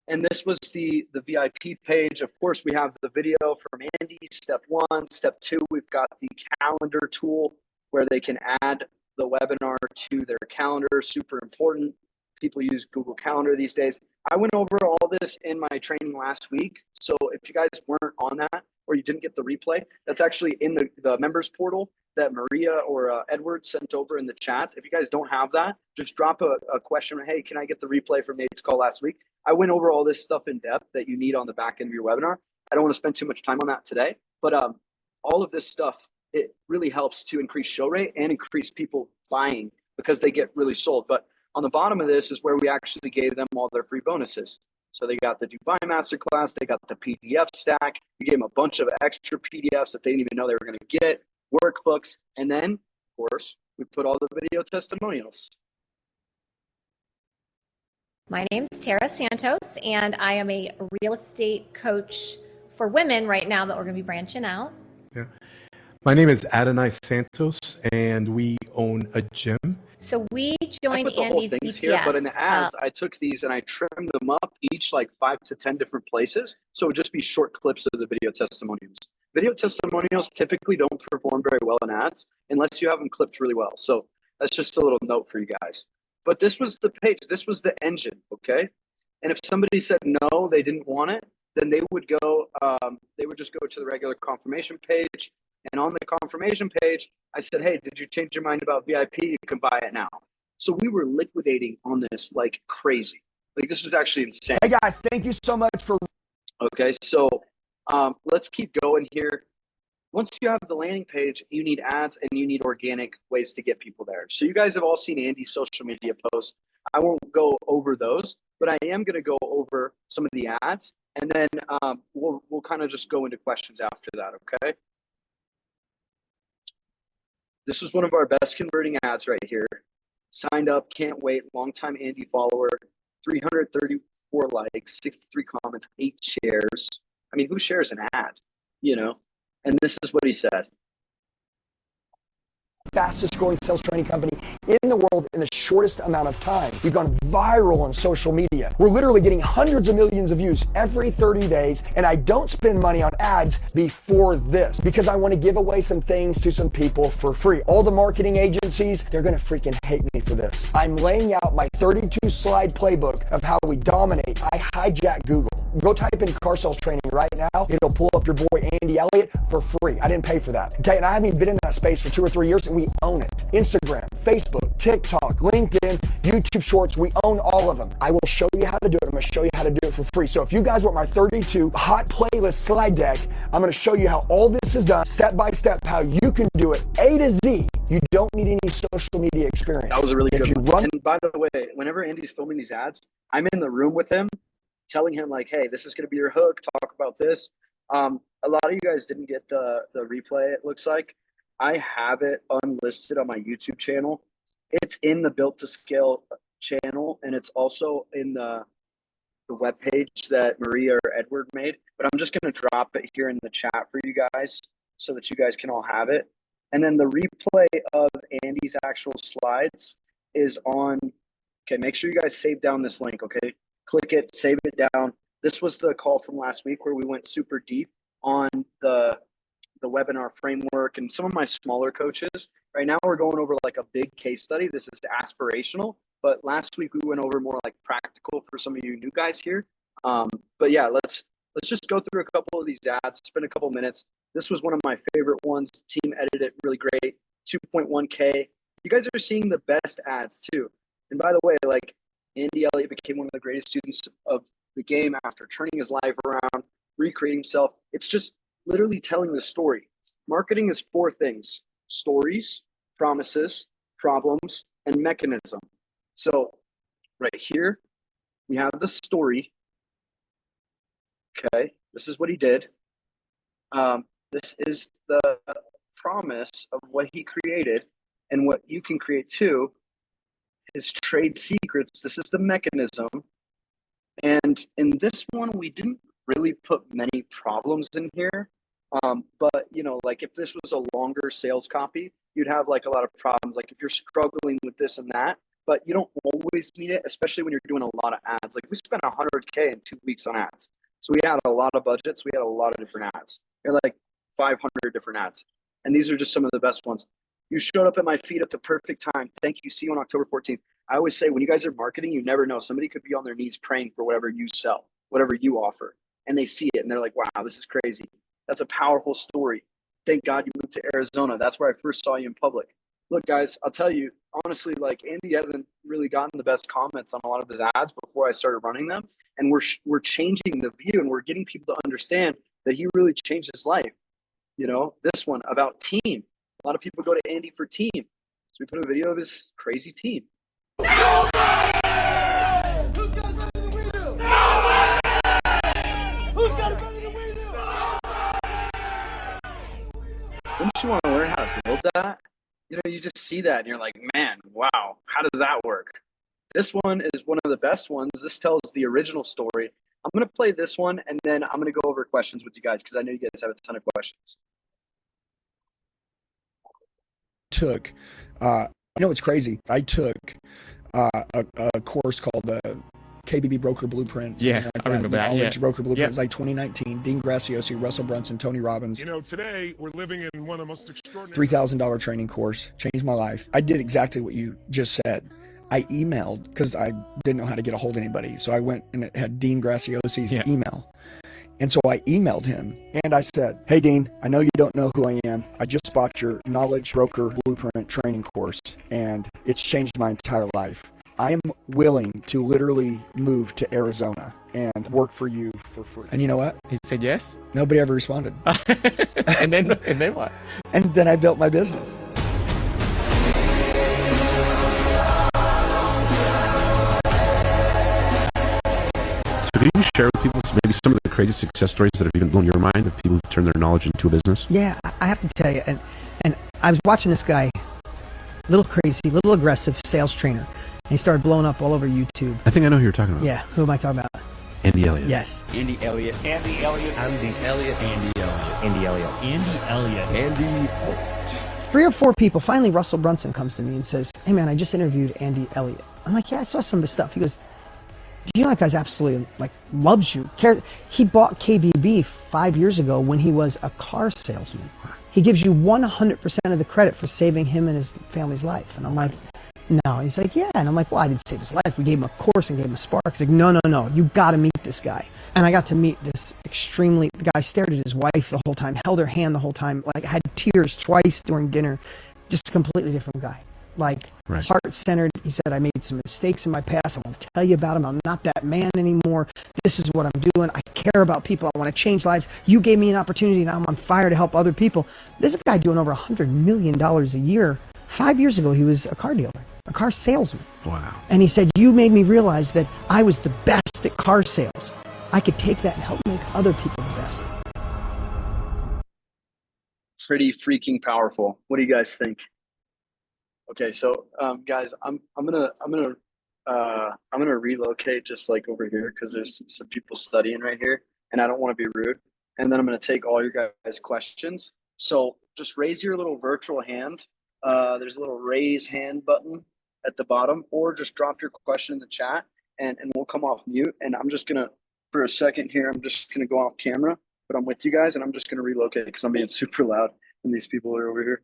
And this was the VIP page. Of course, we have the video from Andy, step 1. Step 2, we've got the calendar tool where they can add the webinar to their calendar. Super important. People use Google Calendar these days. I went over all this in my training last week. So if you guys weren't on that, or you didn't get the replay, that's actually in the members portal that Maria or Edward sent over in the chats. If you guys don't have that, just drop a question. Hey, can I get the replay from Nate's call last week? I went over all this stuff in depth that you need on the back end of your webinar. I don't want to spend too much time on that today, but all of this stuff, it really helps to increase show rate and increase people buying because they get really sold. But on the bottom of this is where we actually gave them all their free bonuses. So they got the Dubai Masterclass, they got the PDF stack. We gave them a bunch of extra PDFs that they didn't even know they were going to get, workbooks, and then, of course, we put all the video testimonials. My name is Tara Santos, and I am a real estate coach for women right now that we're going to be branching out. Yeah. My name is Adonai Santos, and we own a gym. So we I joined put the whole Andy's things BTS. here, but in the ads, I took these and I trimmed them up each like 5 to 10 different places. So it would just be short clips of the video testimonials. Video testimonials typically don't perform very well in ads unless you have them clipped really well. So that's just a little note for you guys. But this was the page, this was the engine, okay? And if somebody said no, they didn't want it, then they would go, they would just go to the regular confirmation page. And on the confirmation page, I said, hey, did you change your mind about VIP? You can buy it now. So we were liquidating on this like crazy. Like this was actually insane. Hey guys, thank you so much for. Okay, so let's keep going here. Once you have the landing page, you need ads and you need organic ways to get people there. So you guys have all seen Andy's social media posts. I won't go over those, but I am going to go over some of the ads, and then we'll kind of just go into questions after that, okay? This was one of our best converting ads right here. Signed up, can't wait, longtime Andy follower, 334 likes, 63 comments, 8 shares. I mean, who shares an ad, you know? And this is what he said. Fastest growing sales training company in the world in the shortest amount of time. We've gone viral on social media. We're literally getting hundreds of millions of views every 30 days, and I don't spend money on ads before this because I want to give away some things to some people for free. All the marketing agencies, they're going to freaking hate me for this. I'm laying out my 32 slide playbook of how we dominate. I hijack Google. Go type in car sales training right now. It'll pull up your boy Andy Elliott for free. I didn't pay for that. Okay, and I haven't even been in that space for 2 or 3 years, and we own it. Instagram, Facebook, TikTok, LinkedIn, YouTube Shorts, we own all of them. I will show you how to do it. I'm going to show you how to do it for free. So if you guys want my 32 hot playlist slide deck, I'm going to show you how all this is done, step by step, how you can do it A to Z. You don't need any social media experience. That was a really If good you one. run And by the way, whenever Andy's filming these ads, I'm in the room with him, telling him like, hey, this is going to be your hook. Talk about this. A lot of you guys didn't get the replay, it looks like. I have it unlisted on my YouTube channel. It's in the Built to Scale channel, and it's also in the web page that Maria or Edward made. But I'm just going to drop it here in the chat for you guys so that you guys can all have it. And then the replay of Andy's actual slides is on. Okay, make sure you guys save down this link, okay? Click it, save it down. This was the call from last week where we went super deep on the webinar framework and some of my smaller coaches. Right now we're going over like a big case study. This is aspirational, but last week we went over more like practical for some of you new guys here. But yeah, let's just go through a couple of these ads, spend a couple minutes. This was one of my favorite ones. Team edited it really great. 2.1K. You guys are seeing the best ads too. And by the way, like Andy Elliott became one of the greatest students of the game after turning his life around, recreating himself. It's just literally telling the story. Marketing is 4 things: stories, promises, problems, and mechanism. So right here, we have the story. Okay, this is what he did. This is the promise of what he created and what you can create too. His trade secrets. This is the mechanism. And in this one, we didn't really put many problems in here. But you know, like if this was a longer sales copy, you'd have like a lot of problems. Like if you're struggling with this and that, but you don't always need it, especially when you're doing a lot of ads. Like we spent 100K in 2 weeks on ads. So we had a lot of budgets. We had a lot of different ads. We had like 500 different ads. And these are just some of the best ones. You showed up at my feet at the perfect time. Thank you. See you on October 14th. I always say when you guys are marketing, you never know. Somebody could be on their knees praying for whatever you sell, whatever you offer. And they see it and they're like, wow, this is crazy. That's a powerful story. Thank God you moved to Arizona. That's where I first saw you in public. Look, guys, I'll tell you honestly, like Andy hasn't really gotten the best comments on a lot of his ads before I started running them, and we're changing the view, and we're getting people to understand that he really changed his life. You know, this one about team. A lot of people go to Andy for team, so we put a video of his crazy team. Don't you want to learn how to build that? You know, you just see that and you're like, man, wow, how does that work? This one is one of the best ones. This tells the original story. I'm going to play this one and then I'm going to go over questions with you guys because I know you guys have a ton of questions. You know what's crazy? I took a course called the KBB Broker Blueprint. Yeah, Like I remember that. Knowledge Yeah. Broker Blueprint. Yeah. It was like 2019. Dean Graciosi, Russell Brunson, Tony Robbins. You know, today we're living in one of the most extraordinary. $3,000 training course. Changed my life. I did exactly what you just said. I emailed because I didn't know how to get a hold of anybody. So I went and it had Dean Graciosi's email. And so I emailed him and I said, hey, Dean, I know you don't know who I am. I just bought your Knowledge Broker Blueprint training course and it's changed my entire life. I am willing to literally move to Arizona and work for you for free. And you know what? He said yes. Nobody ever responded. and then what? And then I built my business. So can you share with people maybe some of the crazy success stories that have even blown your mind of people who've turned their knowledge into a business? Yeah, I have to tell you, and I was watching this guy, little crazy, little aggressive sales trainer, and he started blowing up all over YouTube. I think I know who you're talking about. Yeah, who am I talking about? Andy Elliott. Yes. Andy Elliott. Andy Elliott. Andy Elliott. Andy Elliott. Andy Elliott. Andy Elliott. Andy Elliott. 3 or 4 people. Finally, Russell Brunson comes to me and says, hey man, I just interviewed Andy Elliott. I'm like, yeah, I saw some of his stuff. He goes, do you know that guy's absolutely, like, loves you. He bought KBB 5 years ago when he was a car salesman. He gives you 100% of the credit for saving him and his family's life. And I'm like, no. And he's like, yeah. And I'm like, well, I didn't save his life. We gave him a course and gave him a spark. He's like, no. You got to meet this guy. And I got to meet this the guy stared at his wife the whole time, held her hand the whole time, like had tears twice during dinner. Just a completely different guy. Like, heart-centered. He said, I made some mistakes in my past. I want to tell you about them. I'm not that man anymore. This is what I'm doing. I care about people. I want to change lives. You gave me an opportunity. Now I'm on fire to help other people. This is a guy doing over $100 million a year. 5 years ago, he was a car dealer, a car salesman. Wow. And he said, you made me realize that I was the best at car sales. I could take that and help make other people the best. Pretty freaking powerful. What do you guys think? Okay, so guys, I'm gonna relocate just like over here because there's some people studying right here, and I don't want to be rude. And then I'm gonna take all your guys' questions. So just raise your little virtual hand. There's a little raise hand button at the bottom, or just drop your question in the chat, and we'll come off mute. And I'm just gonna, for a second here, I'm just gonna go off camera, but I'm with you guys, and I'm just gonna relocate because I'm being super loud, and these people are over here.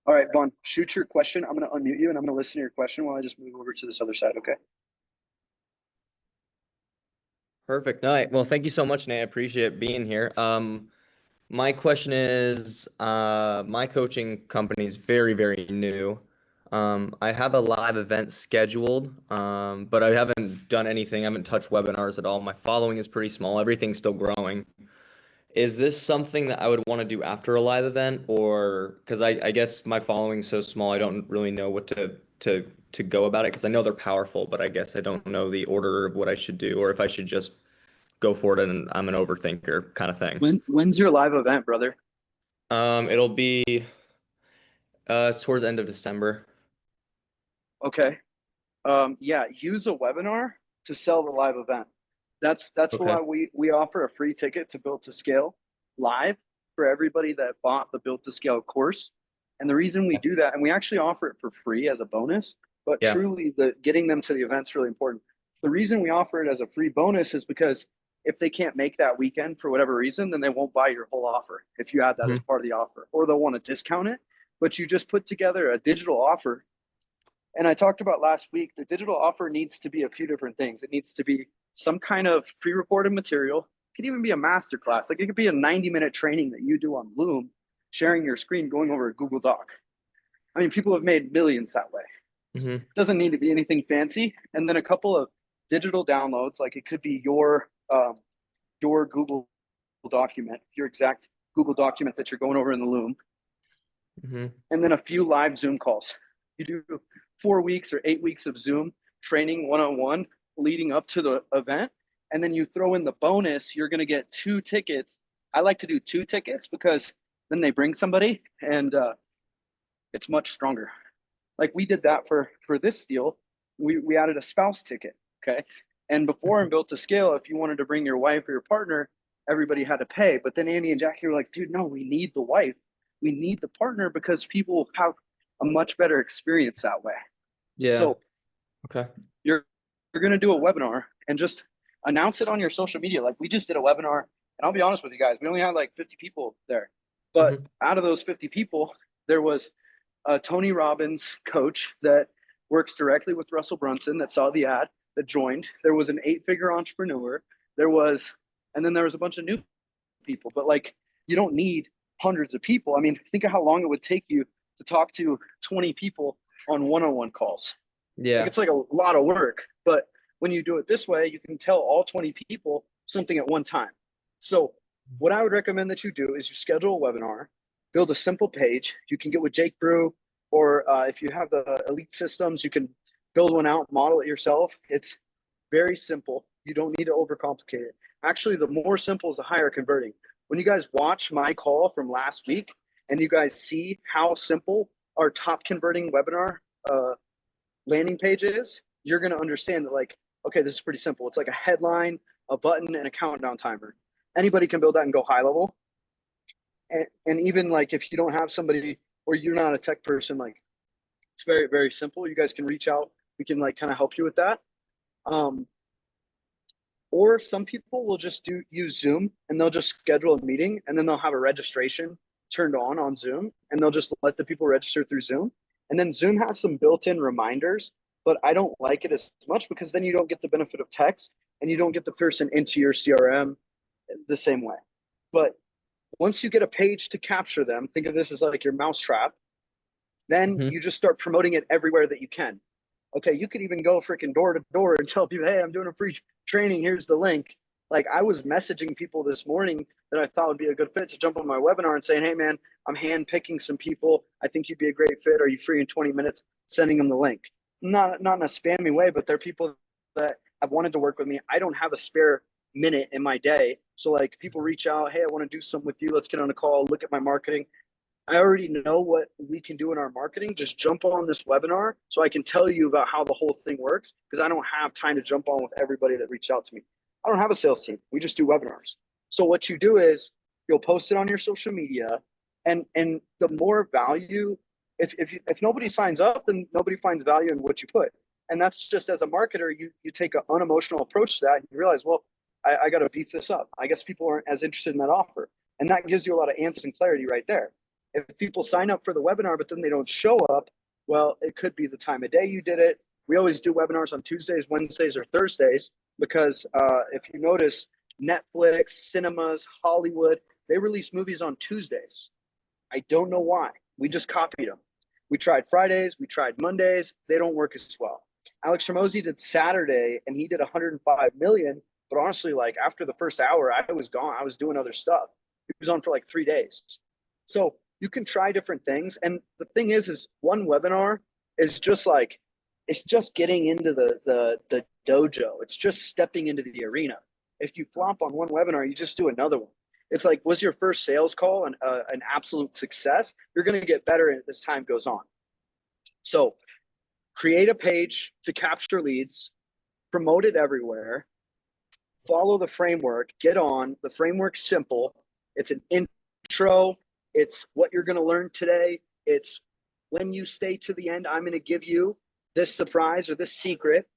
All right, Vaughn, shoot your question. I'm going to unmute you and I'm going to listen to your question while I just move over to this other side, okay? Perfect. All right. Well, thank you so much, Nate. I appreciate being here. My question is, my coaching company is very, very new. I have a live event scheduled, but I haven't done anything. I haven't touched webinars at all. My following is pretty small. Everything's still growing. Is this something that I would want to do after a live event, or because I guess my following's so small, I don't really know what to go about it, because I know they're powerful, but I guess I don't know the order of what I should do, or if I should just go for it and I'm an overthinker kind of thing. When's your live event, brother? It'll be towards the end of December. Okay. Yeah, use a webinar to sell the live event. That's Okay. why we offer a free ticket to Built to Scale live for everybody that bought the Built to Scale course. And the reason we do that, and we actually offer it for free as a bonus, but truly getting them to the event's really important. The reason we offer it as a free bonus is because if they can't make that weekend for whatever reason, then they won't buy your whole offer if you add that as part of the offer, or they'll want to discount it. But you just put together a digital offer. And I talked about last week, the digital offer needs to be a few different things. It needs to be some kind of pre-recorded material. It could even be a masterclass. Like, it could be a 90-minute training that you do on Loom, sharing your screen, going over a Google Doc. I mean, people have made millions that way. Mm-hmm. Doesn't need to be anything fancy. And then a couple of digital downloads, like it could be your Google document, your exact Google document that you're going over in the Loom. Mm-hmm. And then a few live Zoom calls. You do 4 weeks or 8 weeks of Zoom training one-on-one leading up to the event. And then you throw in the bonus, you're going to get 2 tickets. I like to do 2 tickets because then they bring somebody and it's much stronger. Like we did that for this deal. We added a spouse ticket, okay? And before in Built to Scale, if you wanted to bring your wife or your partner, everybody had to pay. But then Andy and Jackie were like, dude, no, we need the wife. We need the partner because people have a much better experience that way. Yeah. So okay. You're going to do a webinar and just announce it on your social media. Like we just did a webinar, and I'll be honest with you guys, we only had like 50 people there. But out of those 50 people, there was a Tony Robbins coach that works directly with Russell Brunson that saw the ad, that joined. There was an 8-figure entrepreneur. And then there was a bunch of new people. But like, you don't need hundreds of people. I mean, think of how long it would take you to talk to 20 people on one-on-one calls. Yeah. Like, it's like a lot of work. But when you do it this way, you can tell all 20 people something at one time. So what I would recommend that you do is you schedule a webinar, build a simple page. You can get with Jake Brew, or if you have the Elite Systems, you can build one out, model it yourself. It's very simple. You don't need to overcomplicate it. Actually, the more simple is the higher converting. When you guys watch my call from last week and you guys see how simple our top converting webinar landing page is, you're going to understand that, like, okay, this is pretty simple. It's like a headline, a button, and a countdown timer. Anybody can build that and go high level. And even like if you don't have somebody or you're not a tech person, like it's very, very simple. You guys can reach out. We can like kind of help you with that. Or some people will just use Zoom and they'll just schedule a meeting and then they'll have a registration turned on Zoom and they'll just let the people register through Zoom. And then Zoom has some built-in reminders, but I don't like it as much because then you don't get the benefit of text and you don't get the person into your CRM the same way. But once you get a page to capture them, think of this as like your mousetrap, then you just start promoting it everywhere that you can. Okay, you could even go freaking door to door and tell people, hey, I'm doing a free training, here's the link. Like I was messaging people this morning that I thought would be a good fit to jump on my webinar and saying, hey man, I'm hand picking some people. I think you'd be a great fit. Are you free in 20 minutes? Sending them the link. Not in a spammy way, but they're people that have wanted to work with me. I don't have a spare minute in my day. So like people reach out, hey, I want to do something with you. Let's get on a call, look at my marketing. I already know what we can do in our marketing. Just jump on this webinar so I can tell you about how the whole thing works, because I don't have time to jump on with everybody that reached out to me. I don't have a sales team. We just do webinars. So what you do is you'll post it on your social media, and the more value, if nobody signs up, then nobody finds value in what you put. And that's just, as a marketer, you take an unemotional approach to that and you realize, well, I got to beef this up. I guess people aren't as interested in that offer. And that gives you a lot of answers and clarity right there. If people sign up for the webinar, but then they don't show up, well, it could be the time of day you did it. We always do webinars on Tuesdays, Wednesdays, or Thursdays, because if you notice, Netflix, cinemas, Hollywood, they release movies on Tuesdays. I don't know why. We just copied them. We tried Fridays, we tried Mondays. They don't work as well. Alex Hormozi did Saturday, and he did 105 million. But honestly, like after the first hour, I was gone. I was doing other stuff. He was on for like 3 days. So you can try different things. And the thing is one webinar is just like, it's just getting into the dojo. It's just stepping into the arena. If you flop on one webinar, you just do another one. It's like, was your first sales call an absolute success? You're going to get better as time goes on. So create a page to capture leads, promote it everywhere, follow the framework, get on. The framework's simple. It's an intro. It's what you're going to learn today. It's when you stay to the end, I'm going to give you this surprise or this secret.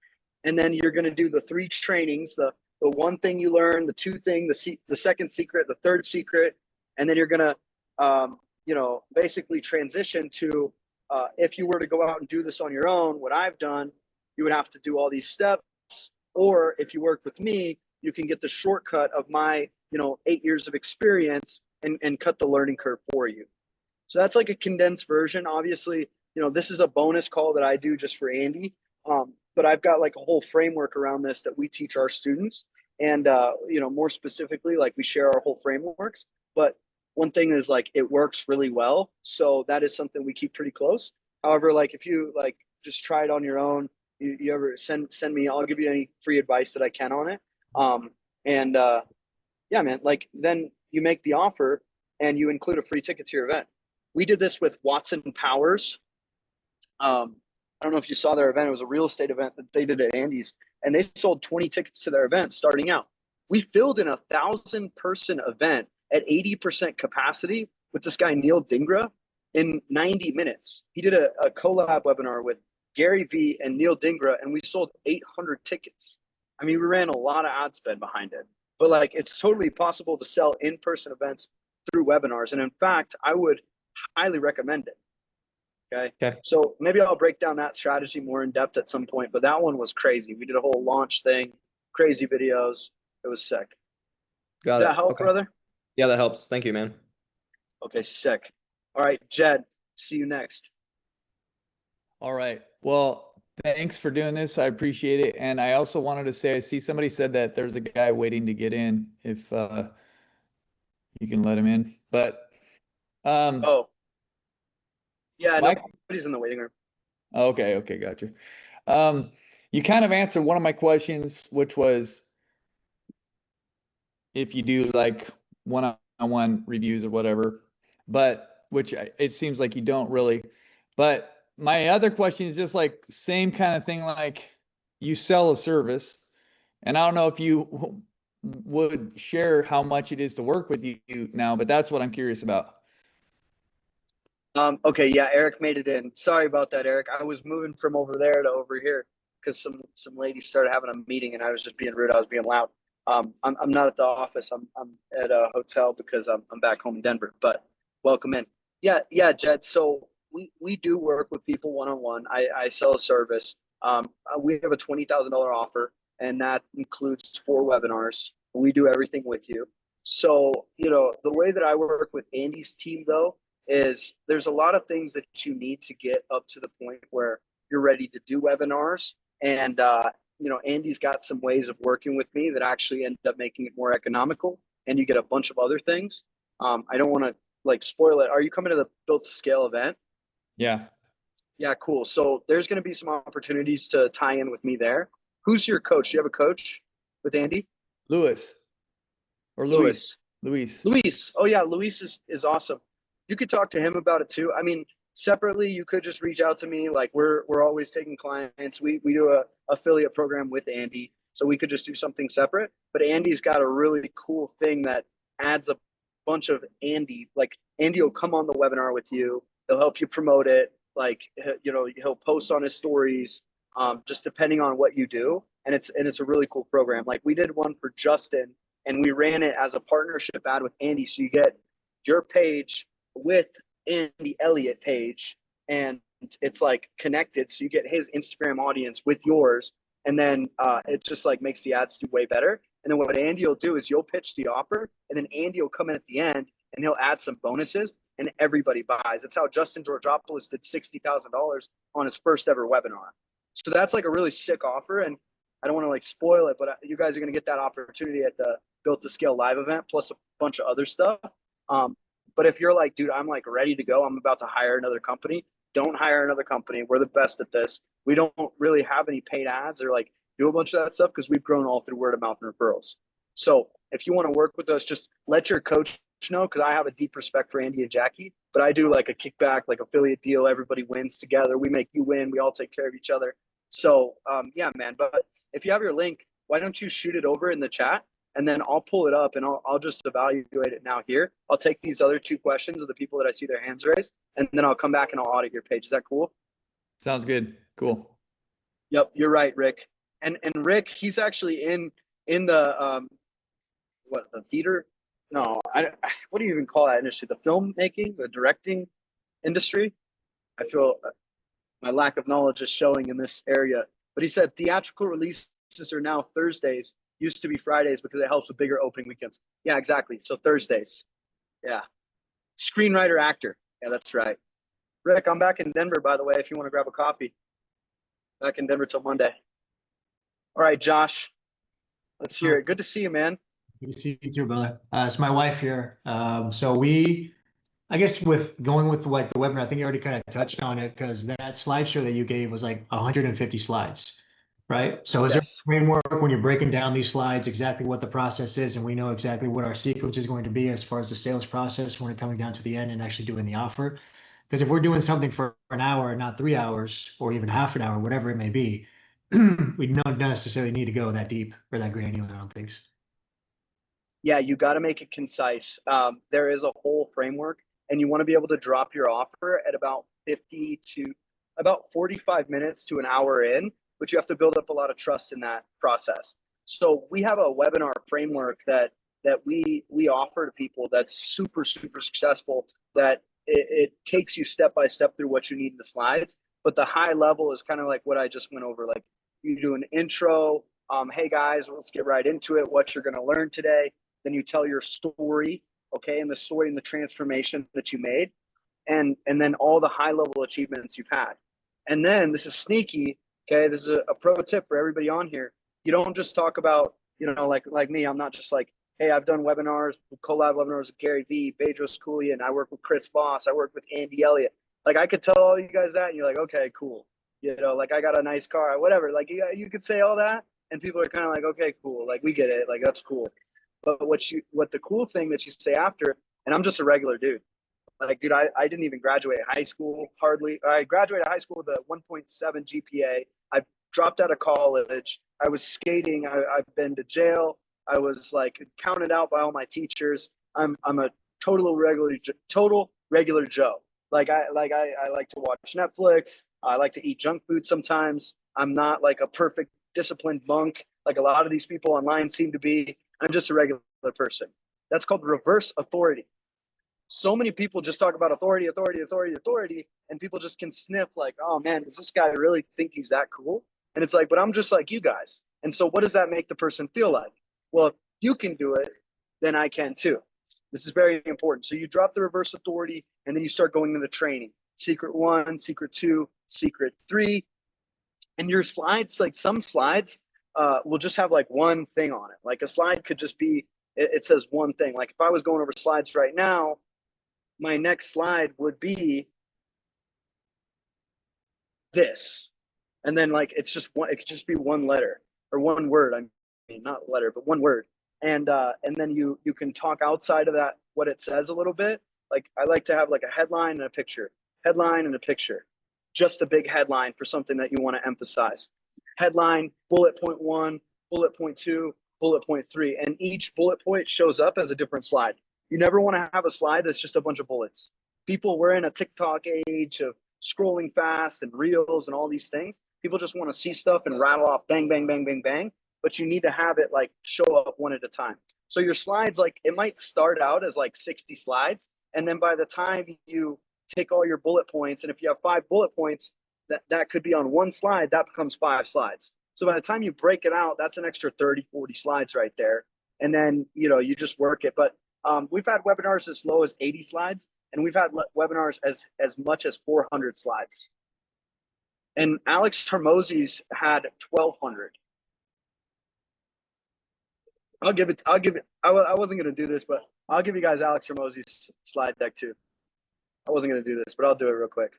And then you're going to do the 3 trainings, the one thing you learn, the 2 thing, the second secret, the third secret. And then you're going to, basically transition to, if you were to go out and do this on your own, what I've done, you would have to do all these steps. Or if you work with me, you can get the shortcut of my, 8 years of experience and cut the learning curve for you. So that's like a condensed version. Obviously, this is a bonus call that I do just for Andy. But I've got like a whole framework around this that we teach our students. And, more specifically, like we share our whole frameworks. But one thing is like it works really well. So that is something we keep pretty close. However, like if you like just try it on your own, you ever send me, I'll give you any free advice that I can on it. Yeah, man, like then you make the offer and you include a free ticket to your event. We did this with Watson Powers. I don't know if you saw their event. It was a real estate event that they did at Andy's, and they sold 20 tickets to their event starting out. We filled in a 1,000-person event at 80% capacity with this guy, Neil Dingra, in 90 minutes. He did a collab webinar with Gary Vee and Neil Dingra, and we sold 800 tickets. I mean, we ran a lot of ad spend behind it, but like it's totally possible to sell in-person events through webinars. And in fact, I would highly recommend it. Okay. So maybe I'll break down that strategy more in depth at some point, but that one was crazy. We did a whole launch thing, crazy videos. It was sick. Does that help, brother? Yeah, that helps. Thank you, man. Okay, sick. All right, Jed, see you next. All right. Well, thanks for doing this. I appreciate it. And I also wanted to say, I see somebody said that there's a guy waiting to get in, if you can let him in. But yeah, nobody's in the waiting room. Okay, gotcha. You kind of answered one of my questions, which was if you do like one-on-one reviews or whatever, but which it seems like you don't really. But my other question is just like same kind of thing, like you sell a service, and I don't know if you would share how much it is to work with you now, but that's what I'm curious about. Okay, yeah, Eric made it in. Sorry about that, Eric. I was moving from over there to over here because some ladies started having a meeting and I was just being rude. I was being loud. I'm not at the office. I'm at a hotel because I'm back home in Denver. But welcome in. Yeah, Jed. So we do work with people one-on-one. I sell a service. We have a $20,000 offer, and that includes 4 webinars. We do everything with you. So the way that I work with Andy's team though is there's a lot of things that you need to get up to the point where you're ready to do webinars. And, Andy's got some ways of working with me that actually end up making it more economical, and you get a bunch of other things. I don't want to like spoil it. Are you coming to the Built to Scale event? Yeah. Yeah, cool. So there's going to be some opportunities to tie in with me there. Who's your coach? Do you have a coach with Andy? Luis. Luis. Oh yeah, Luis is awesome. You could talk to him about it too. I mean, separately, you could just reach out to me. Like we're always taking clients. We do a affiliate program with Andy, so we could just do something separate. But Andy's got a really cool thing that adds a bunch of Andy. Like Andy will come on the webinar with you. He'll help you promote it. Like he'll post on his stories. Just depending on what you do, and it's a really cool program. Like we did one for Justin, and we ran it as a partnership ad with Andy. So you get your page with Andy Elliott page, and it's like connected, so you get his Instagram audience with yours, and then it just like makes the ads do way better. And then what Andy will do is you'll pitch the offer, and then Andy will come in at the end and he'll add some bonuses, and everybody buys. That's how Justin Georgopoulos did $60,000 on his first ever webinar. So that's like a really sick offer, and I don't want to like spoil it, but you guys are going to get that opportunity at the Built to Scale live event, plus a bunch of other stuff. But if you're like, dude, I'm like ready to go, I'm about to hire another company, don't hire another company. We're the best at this. We don't really have any paid ads or like do a bunch of that stuff because we've grown all through word of mouth and referrals. So if you want to work with us, just let your coach know, because I have a deep respect for Andy and Jackie, but I do like a kickback, like affiliate deal. Everybody wins together. We make you win. We all take care of each other. So yeah, man. But if you have your link, why don't you shoot it over in the chat? And then I'll pull it up and I'll just evaluate it now here. I'll take these other 2 questions of the people that I see their hands raised, and then I'll come back and I'll audit your page. Is that cool? Sounds good. Cool. Yep, you're right, Rick. And Rick, he's actually in the the theater? No, what do you even call that industry? The filmmaking, the directing industry? I feel my lack of knowledge is showing in this area. But he said theatrical releases are now Thursdays. Used to be Fridays because it helps with bigger opening weekends. Yeah, exactly. So Thursdays. Yeah. Screenwriter, actor. Yeah, that's right. Rick, I'm back in Denver, by the way, if you want to grab a coffee. Back in Denver till Monday. All right, Josh, let's hear it. Good to see you, man. Good to see you too, brother. It's my wife here. So we, I guess with going with like the webinar, I think you already kind of touched on it because that slideshow that you gave was like 150 slides, right? So is there a framework when you're breaking down these slides, exactly what the process is, and we know exactly what our sequence is going to be as far as the sales process when it coming down to the end and actually doing the offer? Because if we're doing something for an hour, not 3 hours, or even half an hour, whatever it may be, we don't necessarily need to go that deep or that granular on things. Yeah, you got to make it concise. There is a whole framework, and you want to be able to drop your offer at about 45 minutes to an hour in, but you have to build up a lot of trust in that process. So we have a webinar framework that we offer to people that's super successful, that it takes you step by step through what you need in the slides. But the high level is kind of like what I just went over. Like you do an intro. Hey guys, let's get right into it. What you're going to learn today. Then you tell your story, okay, and the story and the transformation that you made, and then all the high level achievements you've had. And then this is sneaky, okay, this is a pro tip for everybody on here. You don't just talk about, you know, like me, I'm not just like, hey, I've done webinars, collab webinars with Gary Vee, Bedros Keuilian, I work with Chris Voss, I work with Andy Elliott. Like I could tell all you guys that and you're like, okay, cool. You know, like I got a nice car, whatever. Like you could say all that and people are kind of like, okay, cool. Like we get it. Like that's cool. But what the cool thing that you say after, and I'm just a regular dude. Like, dude, I didn't even graduate high school, hardly. I graduated high school with a 1.7 GPA. I dropped out of college. I was skating. I've been to jail. I was like counted out by all my teachers. I'm a total regular Joe. Like I like to watch Netflix. I like to eat junk food sometimes. I'm not like a perfect disciplined monk like a lot of these people online seem to be. I'm just a regular person. That's called reverse authority. So many people just talk about authority, and people just can sniff like, oh man, does this guy really think he's that cool? And it's like, but I'm just like you guys. And so what does that make the person feel like? Well, if you can do it, then I can too. This is very important. So you drop the reverse authority and then you start going into training. Secret 1, secret 2, secret 3. And your slides, like some slides will just have like one thing on it. Like a slide could just be, it says one thing. Like if I was going over slides right now, my next slide would be this. And then like, it's just one, it could just be one letter or one word. I mean, not letter, but one word. And then you can talk outside of that, what it says a little bit. Like I like to have like a headline and a picture, just a big headline for something that you want to emphasize. Headline, bullet point 1, bullet point 2, bullet point 3. And each bullet point shows up as a different slide. You never want to have a slide that's just a bunch of bullets. We're in a TikTok age of scrolling fast and reels and all these things. People just want to see stuff and rattle off bang, bang, bang, bang, bang. But you need to have it like show up one at a time. So your slides, like it might start out as like 60 slides. And then by the time you take all your bullet points, and if you have 5 bullet points, that could be on one slide, that becomes 5 slides. So by the time you break it out, that's an extra 30, 40 slides right there. And then, you know, you just work it. But we've had webinars as low as 80 slides, and we've had webinars as much as 400 slides. And Alex Hormozi's had 1,200. I wasn't going to do this, but I'll give you guys Alex Hormozi's slide deck too. I wasn't going to do this, but I'll do it real quick.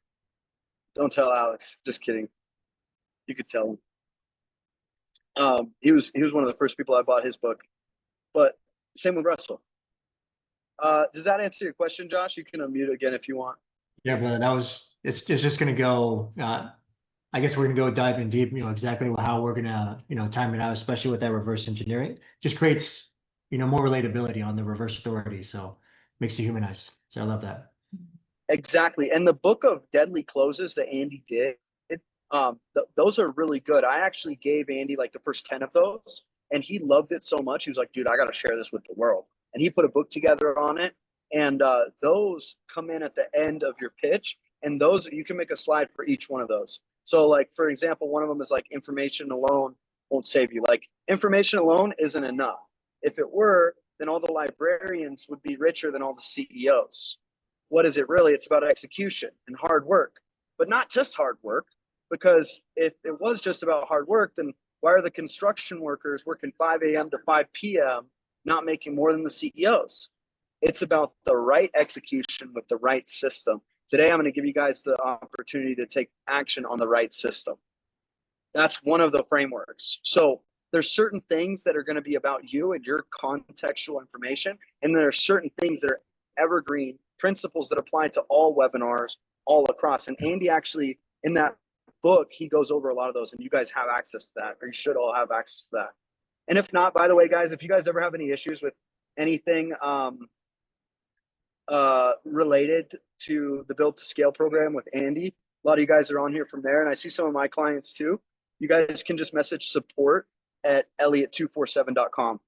Don't tell Alex. Just kidding. You could tell him. He was one of the first people I bought his book. But same with Russell. Does that answer your question, Josh? You can unmute again if you want. Yeah, but it's just going to go, I guess we're going to go dive in deep, you know, exactly how we're going to, you know, time it out, especially with that reverse engineering. Just creates, you know, more relatability on the reverse authority. So makes you humanized. So I love that. Exactly. And the book of deadly closes that Andy did, those are really good. I actually gave Andy like the first 10 of those, and he loved it so much. He was like, dude, I got to share this with the world. And he put a book together on it. And those come in at the end of your pitch. And those, you can make a slide for each one of those. So like, for example, one of them is like information alone won't save you. Like information alone isn't enough. If it were, then all the librarians would be richer than all the CEOs. what is it really? It's about execution and hard work, but not just hard work, because if it was just about hard work, then why are the construction workers working 5 a.m. to 5 p.m. not making more than the CEOs? It's about the right execution with the right system. Today, I'm going to give you guys the opportunity to take action on the right system. That's one of the frameworks. So there's certain things that are going to be about you and your contextual information. And there are certain things that are evergreen principles that apply to all webinars all across. And Andy actually, in that book, he goes over a lot of those, and you guys have access to that, or you should all have access to that. And if not, by the way, guys, if you guys ever have any issues with anything related to the Build to Scale program with Andy, a lot of you guys are on here from there, and I see some of my clients too. You guys can just message support at elliot247.com.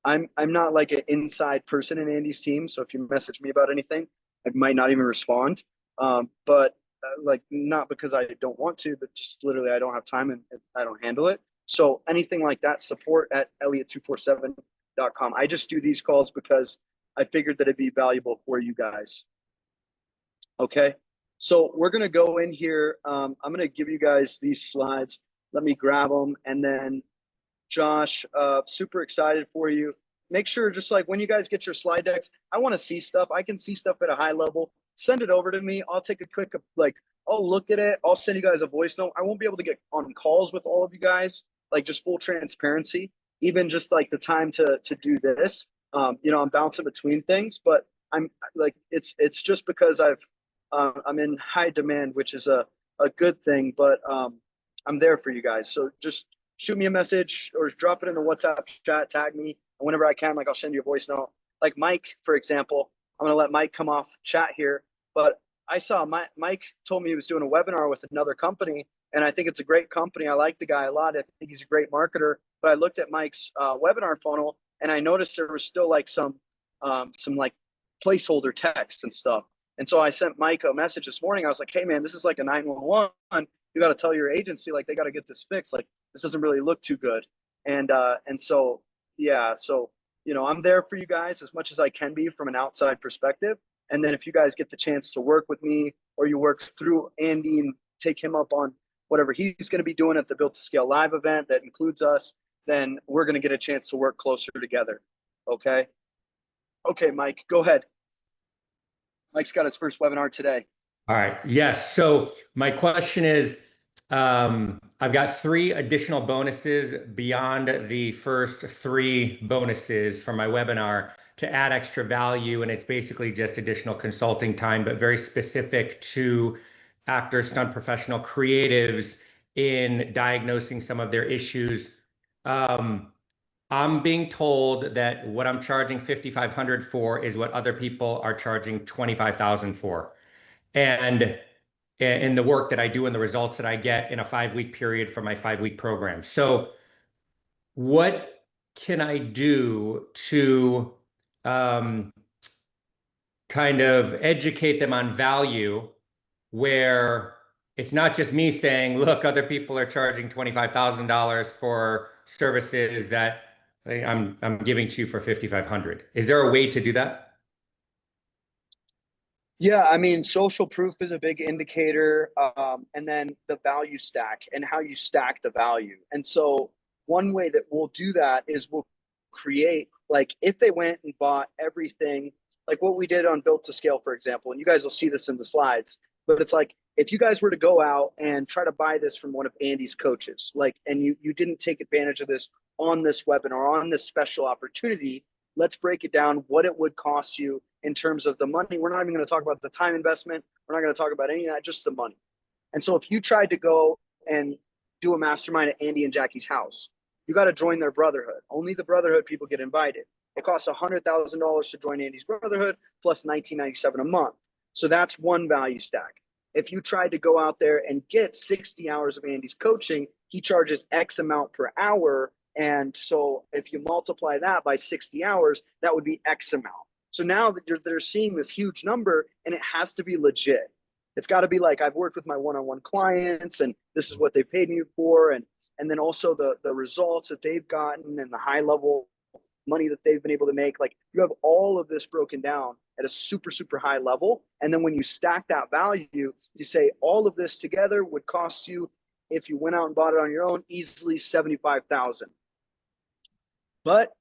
I'm not like an inside person in Andy's team, so if you message me about anything, I might not even respond. But like, not because I don't want to, but just literally I don't have time and I don't handle it. So anything like that, support at elliot247.com. I just do these calls because I figured that it'd be valuable for you guys. Okay, so we're gonna go in here. I'm gonna give you guys these slides. Let me grab them, and then Josh, super excited for you. Make sure, just like when you guys get your slide decks, I want to see stuff. I can see stuff at a high level. Send it over to me. I'll take a quick, like, I'll look at it. I'll send you guys a voice note. I won't be able to get on calls with all of you guys, like just full transparency, even just like the time to do this. You know, I'm bouncing between things, but I'm like, it's just because I'm in high demand, which is a good thing, but I'm there for you guys. So just shoot me a message or drop it in the WhatsApp chat, tag me, and whenever I can, like, I'll send you a voice note. Like Mike, for example, I'm gonna let Mike come off chat here, but I saw Mike told me he was doing a webinar with another company, and I think it's a great company. I like the guy a lot. I think he's a great marketer, but I looked at Mike's webinar funnel, and I noticed there was still like some like placeholder text and stuff. And so I sent Mike a message this morning. I was like, hey man, this is like a 911. You got to tell your agency, like, they got to get this fixed. Like, this doesn't really look too good. And so, yeah, so, you know, I'm there for you guys as much as I can be from an outside perspective. And then if you guys get the chance to work with me, or you work through Andy and take him up on whatever he's going to be doing at the Built to Scale live event that includes us, then we're going to get a chance to work closer together. Okay. Okay, Mike, go ahead. Mike's got his first webinar today. All right. Yes. So my question is, I've got 3 additional bonuses beyond the first 3 bonuses from my webinar to add extra value. And it's basically just additional consulting time, but very specific to actors, stunt professional creatives in diagnosing some of their issues. I'm being told that what I'm charging $5,500 for is what other people are charging $25,000 for. And in the work that I do and the results that I get in a 5-week period for my 5-week program. So what can I do to kind of educate them on value, where it's not just me saying, look, other people are charging $25,000 for services that I'm giving to you for $5,500. Is there a way to do that? Yeah, I mean, social proof is a big indicator, and then the value stack and how you stack the value. And so one way that we'll do that is we'll create, like, if they went and bought everything, like what we did on Built to Scale, for example, and you guys will see this in the slides, but it's like, if you guys were to go out and try to buy this from one of Andy's coaches, like, and you didn't take advantage of this on this webinar, on this special opportunity, let's break it down, what it would cost you in terms of the money. We're not even going to talk about the time investment. We're not going to talk about any of that, just the money. And so if you tried to go and do a mastermind at Andy and Jackie's house, you got to join their brotherhood. Only the brotherhood people get invited. It costs $100,000 to join Andy's brotherhood, plus $19.97 a month. So that's one value stack. If you tried to go out there and get 60 hours of Andy's coaching, he charges X amount per hour. And so if you multiply that by 60 hours, that would be X amount. So now that they're seeing this huge number, and it has to be legit. It's got to be like, I've worked with my one-on-one clients, and this is what they paid me for. And then also the results that they've gotten and the high level money that they've been able to make. Like, you have all of this broken down, at a super, super high level. And then when you stack that value, you say all of this together would cost you, if you went out and bought it on your own, easily $75,000. But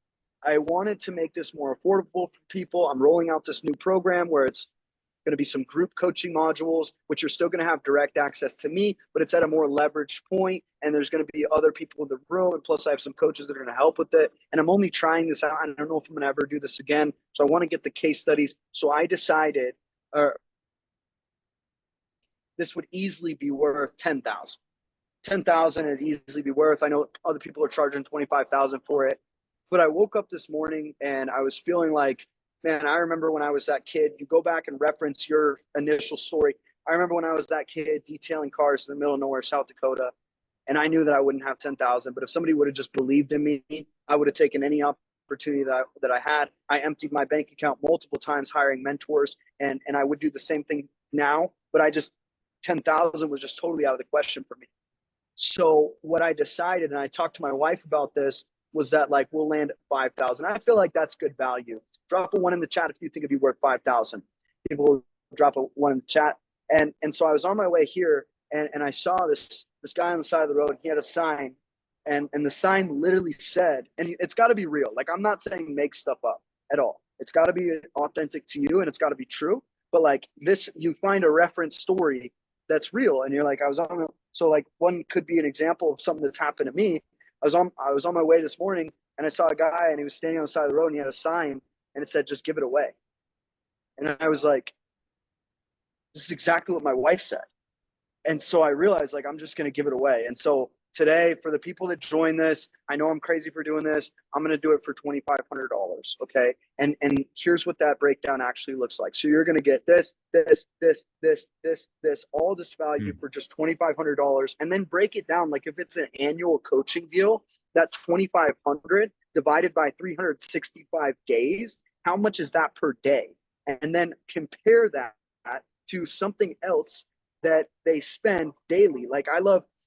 I wanted to make this more affordable for people. I'm rolling out this new program where it's going to be some group coaching modules, which are still going to have direct access to me, but it's at a more leveraged point, and there's going to be other people in the room, and plus I have some coaches that are going to help with it. And I'm only trying this out. I don't know if I'm going to ever do this again, so I want to get the case studies. So I decided this would easily be worth $10,000. $10,000 it'd easily be worth. I know other people are charging $25,000 for it, but I woke up this morning and I was feeling like, man, I remember when I was that kid. You go back and reference your initial story. I remember when I was that kid detailing cars in the middle of nowhere, South Dakota, and I knew that I wouldn't have 10,000. But if somebody would have just believed in me, I would have taken any opportunity that I had. I emptied my bank account multiple times hiring mentors, and I would do the same thing now. But 10,000 was just totally out of the question for me. So what I decided, and I talked to my wife about this, was that like we'll land at 5,000. I feel like that's good value. Drop a 1 in the chat if you think it'd be worth 5,000. People will drop a 1 in the chat. And so I was on my way here, and I saw this guy on the side of the road. He had a sign, and the sign literally said, and it's got to be real. Like, I'm not saying make stuff up at all. It's got to be authentic to you, and it's got to be true. But like this, you find a reference story that's real, and you're like, so like one could be an example of something that's happened to me. I was on my way this morning, and I saw a guy, and he was standing on the side of the road, and he had a sign, and it said, "Just give it away." And I was like, this is exactly what my wife said. And so I realized, like, I'm just going to give it away. And so today, for the people that join this, I know I'm crazy for doing this. I'm going to do it for $2,500. Okay. And here's what that breakdown actually looks like. So you're going to get this, all this value for just $2,500, and then break it down. Like if it's an annual coaching deal, that $2,500 divided by 365 days, how much is that per day? And then compare that to something else that they spend daily. Like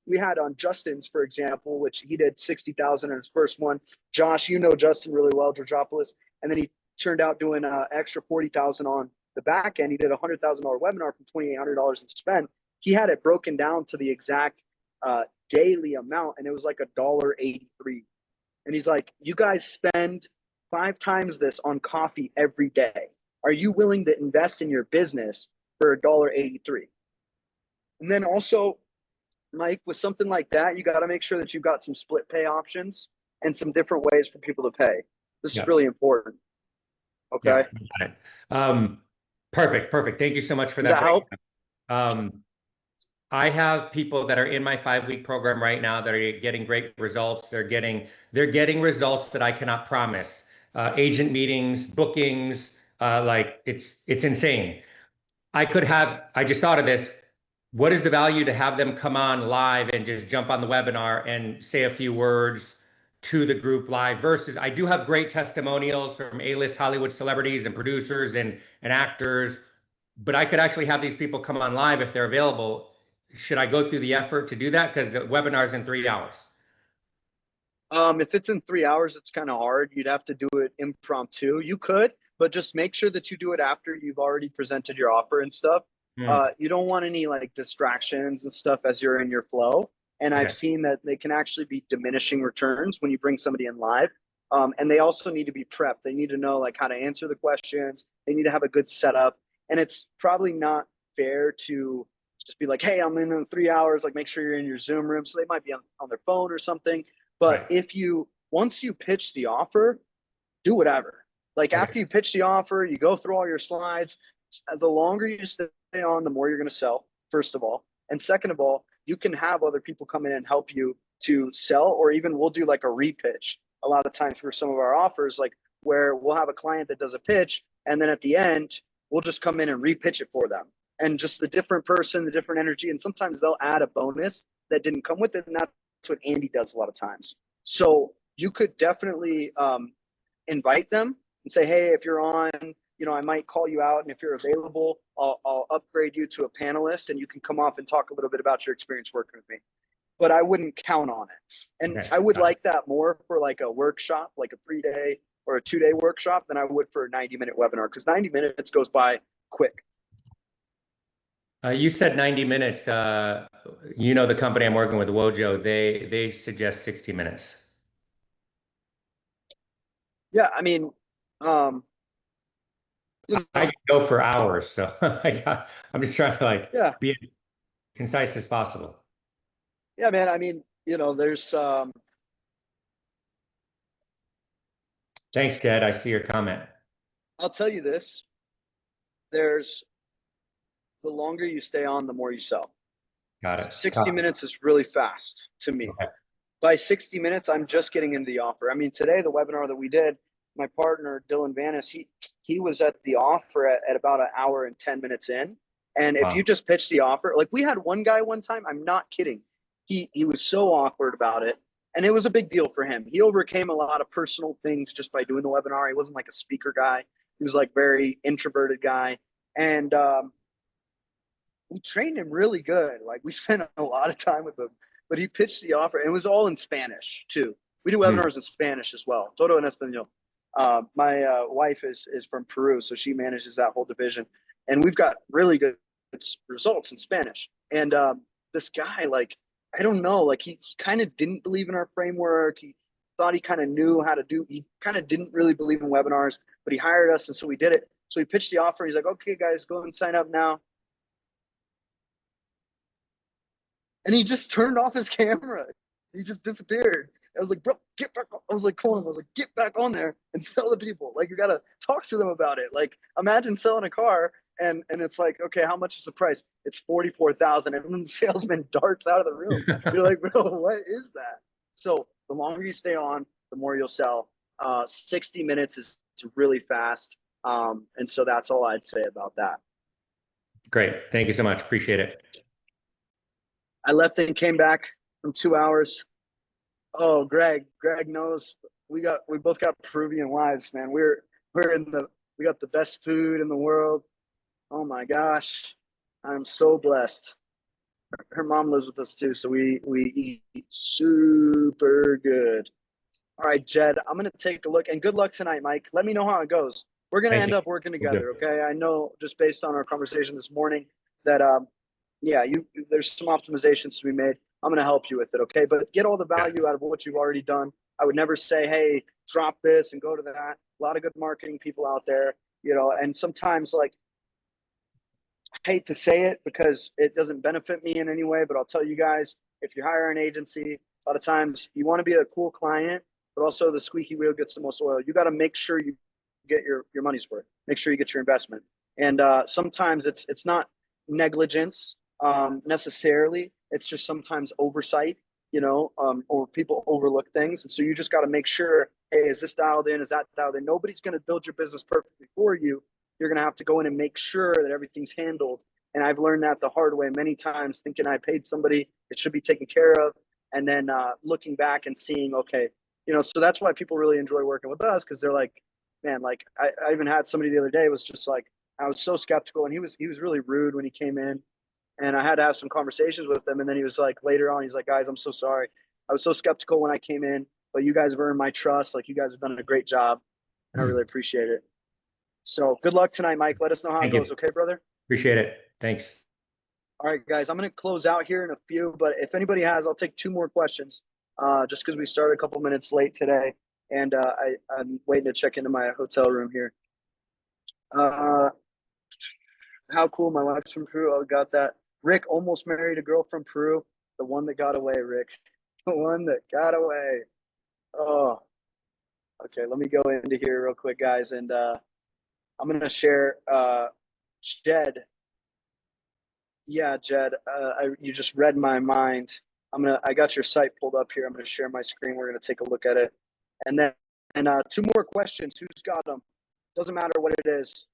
we had on Justin's, for example, which he did 60,000 in his first one. Josh, you know Justin really well, Georgopoulos. And then he turned out doing extra 40,000 on the back end. He did a $100,000 webinar from $2,800 in spend. He had it broken down to the exact daily amount, and it was like $1.83. And he's like, you guys spend 5 times this on coffee every day. Are you willing to invest in your business for $1.83? And then also, Mike, with something like that, you got to make sure that you've got some split pay options and some different ways for people to pay. This is really important. Okay. Yeah, got it. Perfect. Thank you so much for that. Does that help? I have people that are in my 5-week program right now that are getting great results. They're getting results that I cannot promise. Agent meetings, bookings, like it's insane. I just thought of this. What is the value to have them come on live and just jump on the webinar and say a few words to the group live versus I do have great testimonials from A-list Hollywood celebrities and producers and actors, but I could actually have these people come on live if they're available. Should I go through the effort to do that? Because the webinar's in 3 hours. If it's in 3 hours, it's kind of hard. You'd have to do it impromptu. You could, but just make sure that you do it after you've already presented your offer and stuff. You don't want any like distractions and stuff as you're in your flow. And I've seen that they can actually be diminishing returns when you bring somebody in live. And they also need to be prepped. They need to know like how to answer the questions. They need to have a good setup. And it's probably not fair to just be like, hey, I'm in 3 hours, like make sure you're in your Zoom room. So they might be on their phone or something. But once you pitch the offer, do whatever. Like after you pitch the offer, you go through all your slides. The longer you stay on, the more you're going to sell, first of all. And second of all, you can have other people come in and help you to sell, or even we'll do like a repitch a lot of times for some of our offers, like where we'll have a client that does a pitch, and then at the end, we'll just come in and repitch it for them. And just the different person, the different energy, and sometimes they'll add a bonus that didn't come with it, and that's what Andy does a lot of times. So you could definitely invite them and say, hey, if you're on, I might call you out, and if you're available, I'll upgrade you to a panelist, and you can come off and talk a little bit about your experience working with me. but I wouldn't count on it. And Okay, I would got it. like that more for like a workshop, like a 3-day or a 2-day workshop than I would for a 90-minute webinar, because 90 minutes goes by quick. You said 90 minutes. You know the company I'm working with, Wojo, they suggest 60 minutes. Yeah, I mean, I could go for hours, so I'm just trying to like yeah, be as concise as possible. yeah, man. I mean, there's Thanks, Jed. I see your comment. I'll tell you this. There's the longer you stay on, the more you sell. Got it. 60 minutes is really fast to me. Okay. By 60 minutes, I'm just getting into the offer. I mean, today, the webinar that we did, my partner, Dylan Vanis, he was at the offer at about an hour and 10 minutes in. And if Wow. you just pitch the offer, like we had one guy one time, I'm not kidding. He was so awkward about it. And it was a big deal for him. He overcame a lot of personal things just by doing the webinar. He wasn't like a speaker guy. He was like very introverted guy. And we trained him really good. Like we spent a lot of time with him, but he pitched the offer and it was all in Spanish too. We do webinars in Spanish as well. Todo en español. My wife is from Peru, so she manages that whole division. And we've got really good results in Spanish. And this guy, like, I don't know, like he kind of didn't believe in our framework. He thought he kind of knew how to do, he kind of didn't really believe in webinars, but he hired us. And so we did it. So he pitched the offer. He's like, okay, guys, go and sign up now. And he just turned off his camera. He just disappeared. I was like, bro, get back on. I was like, calling him. I was like, get back on there and sell the people. Like, you got to talk to them about it. Like, imagine selling a car and it's like, okay, how much is the price? It's 44,000. And then the salesman darts out of the room. You're like, bro, what is that? So the longer you stay on, the more you'll sell. 60 minutes is really fast. And so that's all I'd say about that. Great. Thank you so much. Appreciate it. I left and came back from 2 hours. Oh, Greg knows we both got Peruvian wives, man. We got the best food in the world. Oh my gosh. I'm so blessed. Her mom lives with us too, so we eat super good. All right, Jed, I'm gonna take a look, and good luck tonight, Mike. Let me know how it goes. We're gonna end up working together, okay? I know just based on our conversation this morning that yeah, there's some optimizations to be made. I'm going to help you with it, okay? But get all the value out of what you've already done. I would never say, hey, drop this and go to that. A lot of good marketing people out there, and sometimes, like, I hate to say it because it doesn't benefit me in any way, but I'll tell you guys, if you hire an agency, a lot of times you want to be a cool client, but also the squeaky wheel gets the most oil. You got to make sure you get your money's worth. Make sure you get your investment. And sometimes it's not negligence necessarily. It's just sometimes oversight, or people overlook things. And so you just got to make sure, hey, is this dialed in? Is that dialed in? Nobody's going to build your business perfectly for you. You're going to have to go in and make sure that everything's handled. And I've learned that the hard way many times, thinking I paid somebody, it should be taken care of. And then looking back and seeing, okay, so that's why people really enjoy working with us, because they're like, man, like I even had somebody the other day was just like, I was so skeptical, and he was really rude when he came in. And I had to have some conversations with him. And then he was like, later on, he's like, guys, I'm so sorry. I was so skeptical when I came in, but you guys have earned my trust. Like, you guys have done a great job. And I really appreciate it. So good luck tonight, Mike. Let us know how it goes. Okay, brother? Appreciate it. Thanks. All right, guys, I'm going to close out here in a few, but if anybody has, I'll take 2 more questions just because we started a couple minutes late today. And I'm waiting to check into my hotel room here. How cool. My wife's from Peru. Oh, got that. Rick almost married a girl from Peru. The one that got away, Rick. The one that got away. Oh, okay. Let me go into here real quick, guys. And I'm going to share Jed. Yeah, Jed, you just read my mind. I got your site pulled up here. I'm going to share my screen. We're going to take a look at it. And then 2 more questions. Who's got them? Doesn't matter what it is.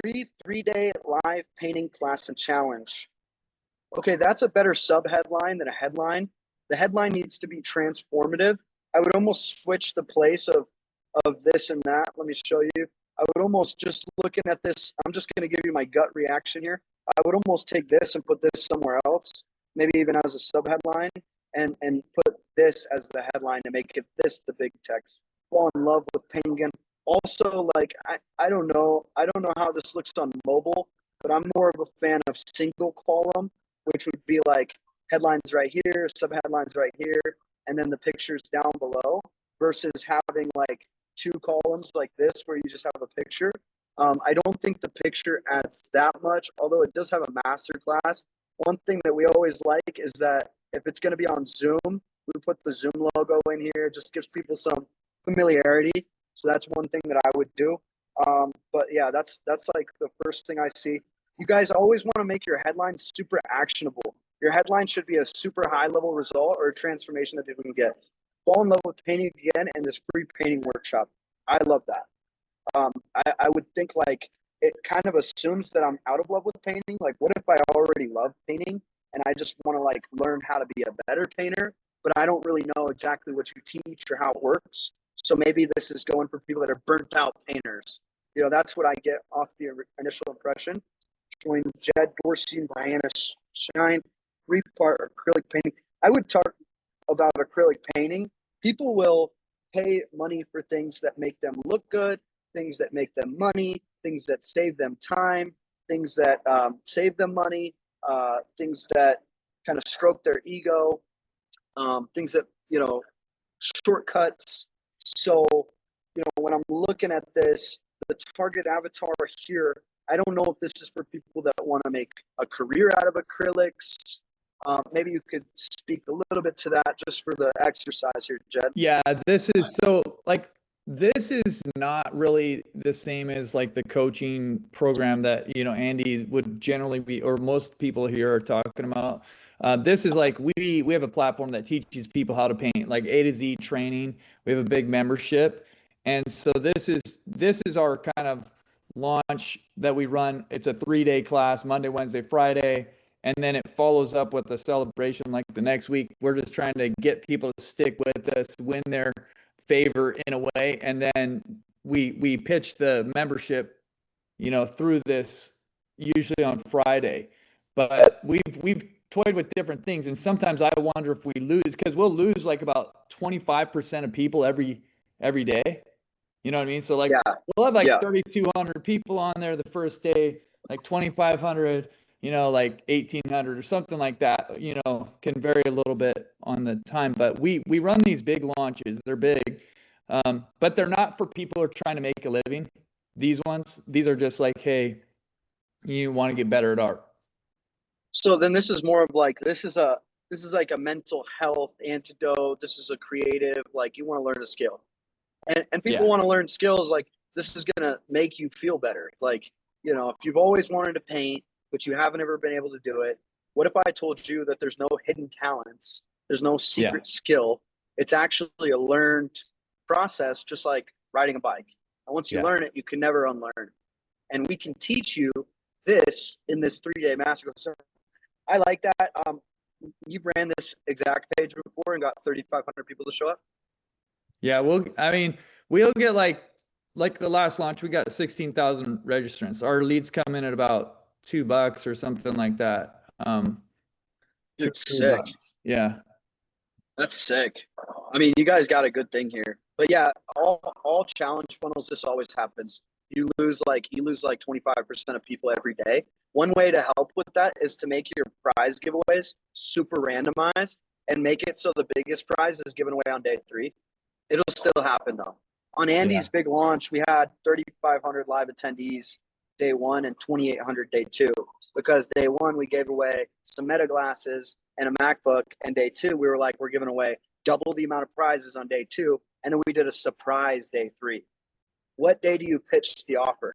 Free 3-day live painting class and challenge. Okay, that's a better sub-headline than a headline. The headline needs to be transformative. I would almost switch the place of this and that. Let me show you. I would almost, just looking at this, I'm just going to give you my gut reaction here. I would almost take this and put this somewhere else. maybe even as a sub headline, and put this as the headline to make it this the big text. Fall in love with painting again. Also, like I don't know how this looks on mobile, but I'm more of a fan of single column, which would be like headlines right here, sub headlines right here, and then the pictures down below, versus having like two columns like this where you just have a picture. I don't think the picture adds that much, although it does have a master class. One thing that we always like is that if it's going to be on Zoom, we put the Zoom logo in here. Just gives people some familiarity. So that's one thing that I would do. But yeah, that's like the first thing I see. You guys always want to make your headlines super actionable. Your headline should be a super high level result or a transformation that people can get. Fall in love with painting again and this free painting workshop. I love that. I would think like it kind of assumes that I'm out of love with painting. Like, what if I already love painting and I just want to like learn how to be a better painter, but I don't really know exactly what you teach or how it works. So maybe this is going for people that are burnt out painters. You know, that's what I get off the initial impression. Join Jed Dorsey and Brianna Shine, 3-part acrylic painting. I would talk about acrylic painting. People will pay money for things that make them look good, things that make them money, things that save them time, things that save them money, things that kind of stroke their ego, things that, you know, shortcuts. So, you know, when I'm looking at this, the target avatar here, I don't know if this is for people that want to make a career out of acrylics. Maybe you could speak a little bit to that just for the exercise here, Jed. Yeah, this is so like this is not really the same as like the coaching program that, you know, Andy would generally be, or most people here are talking about. This is like we have a platform that teaches people how to paint, like A to Z training. We have a big membership, and so this is our kind of launch that we run. It's a 3-day class, Monday, Wednesday, Friday. And then it follows up with a celebration like the next week. We're just trying to get people to stick with us, win their favor in a way. And then we pitch the membership, you know, through this usually on Friday. But we've toyed with different things. And sometimes I wonder if we lose, because we'll lose like about 25% of people every day. You know what I mean? So like we'll have like 3,200 people on there the first day, like 2,500. You know, like 1,800 or something like that, you know, can vary a little bit on the time. But we run these big launches. They're big, but they're not for people who are trying to make a living. These are just like, hey, you want to get better at art. So then this is more of like, this is like a mental health antidote. This is a creative, like you want to learn a skill. And people want to learn skills, like this is going to make you feel better. Like, you know, if you've always wanted to paint, but you haven't ever been able to do it. What if I told you that there's no hidden talents? There's no secret skill. It's actually a learned process, just like riding a bike. And once you learn it, you can never unlearn. And we can teach you this in this 3-day masterclass. So I like that. You've ran this exact page before and got 3,500 people to show up. Yeah, we'll get like the last launch, we got 16,000 registrants. Our leads come in at about $2 or something like that. It's sick. Yeah. That's sick. I mean, you guys got a good thing here. But yeah, all challenge funnels, this always happens. You lose like 25% of people every day. One way to help with that is to make your prize giveaways super randomized and make it so the biggest prize is given away on day 3. It'll still happen though. On Andy's big launch, we had 3,500 live attendees day 1 and 2,800 day 2, because day 1 we gave away some Meta glasses and a MacBook, and day 2 we were like, we're giving away double the amount of prizes on day 2, and then we did a surprise day 3. What day do you pitch the offer?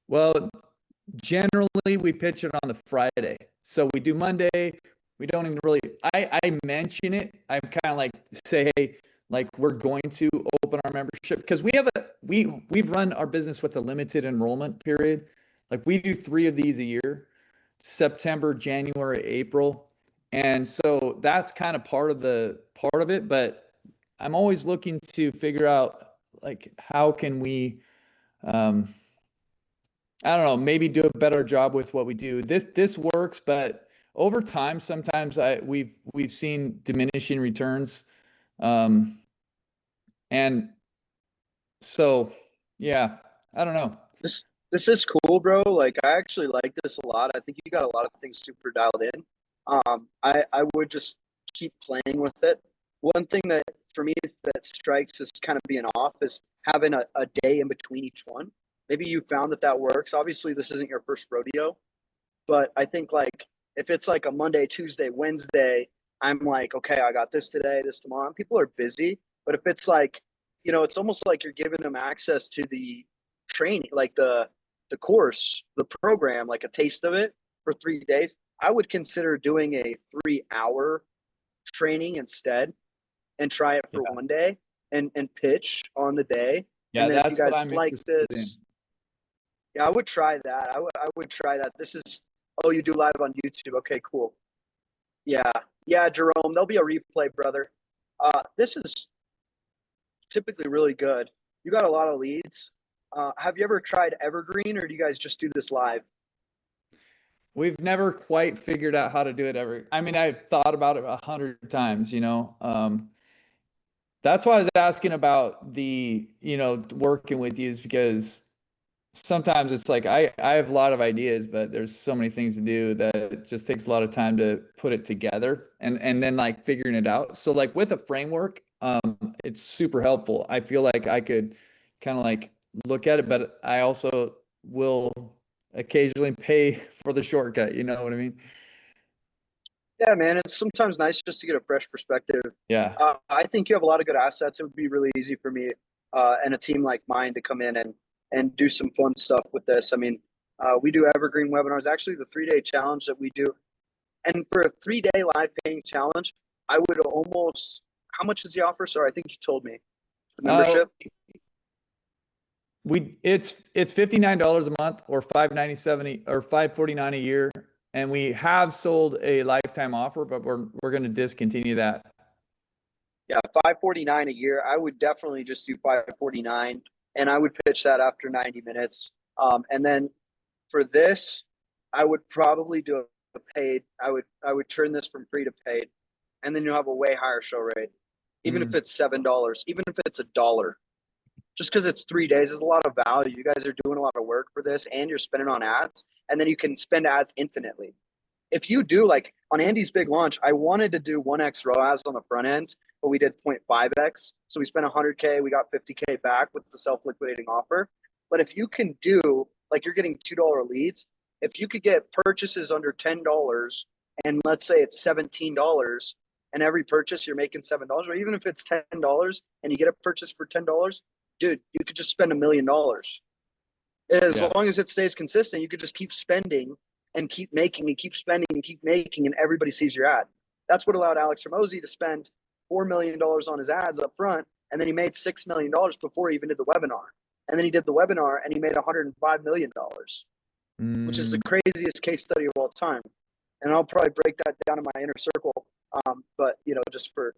Well, generally we pitch it on the Friday. So we do Monday. We don't even really, I mention it. I kind of like say, hey, like we're going to open our membership, because we've run our business with a limited enrollment period. Like we do 3 of these a year, September, January, April. And so that's kind of part of it, but I'm always looking to figure out like, how can we, I don't know, maybe do a better job with what we do. This works, but over time, sometimes we've seen diminishing returns. And so, yeah, I don't know. This is cool, bro. Like, I actually like this a lot. I think you got a lot of things super dialed in. I would just keep playing with it. One thing that for me that strikes as kind of being off is having a day in between each one. Maybe you found that works. Obviously, this isn't your first rodeo, but I think like if it's like a Monday, Tuesday, Wednesday, I'm like, okay, I got this today, this tomorrow. And people are busy, but if it's like, you know, it's almost like you're giving them access to the training, like the course, the program, like a taste of it for 3 days. I would consider doing a 3-hour training instead and try it for 1 day and pitch on the day. Yeah, and then that's if you guys what I'm like interested this, yeah, I would try that. I would try that. This is, oh, you do live on YouTube. Okay, cool. Yeah, Jerome, there'll be a replay, brother. This is typically really good. You got a lot of leads. Have you ever tried Evergreen, or do you guys just do this live? We've never quite figured out how to do it I mean, I've thought about it 100 times, you know. That's why I was asking about the, you know, working with you, is because sometimes it's like I have a lot of ideas, but there's so many things to do that it just takes a lot of time to put it together and then like figuring it out. So like with a framework, it's super helpful. I feel like I could kind of like look at it, but I also will occasionally pay for the shortcut. You know what I mean? Yeah, man, it's sometimes nice just to get a fresh perspective. Yeah. I think you have a lot of good assets. It would be really easy for me and a team like mine to come in and do some fun stuff with this. I mean, we do evergreen webinars, actually the 3-day challenge that we do. And for a 3-day live paying challenge, I would almost, how much is the offer? Sorry, I think you told me. The membership? It's $59 a month or $597 or $549 a year. And we have sold a lifetime offer, but we're going to discontinue that. Yeah, $549 a year. I would definitely just do $549, and I would pitch that after 90 minutes. And then for this, I would probably do a paid. I would turn this from free to paid, and then you'll have a way higher show rate, even if it's $7, even if it's $1. Just because it's 3 days is a lot of value. You guys are doing a lot of work for this, and you're spending on ads, and then you can spend ads infinitely. If you do, like on Andy's big launch, I wanted to do 1x ROAS on the front end, but we did 0.5x. So we spent 100K, we got 50K back with the self-liquidating offer. But if you can do, like you're getting $2 leads, if you could get purchases under $10, and let's say it's $17, and every purchase you're making $7, or even if it's $10 and you get a purchase for $10, dude, you could just spend $1 million. As long as it stays consistent, you could just keep spending and keep making and keep spending and keep making, and everybody sees your ad. That's what allowed Alex Hormozi to spend $4 million on his ads up front, and then he made $6 million before he even did the webinar. And then he did the webinar and he made $105 million, which is the craziest case study of all time. And I'll probably break that down in my inner circle. But you know, just for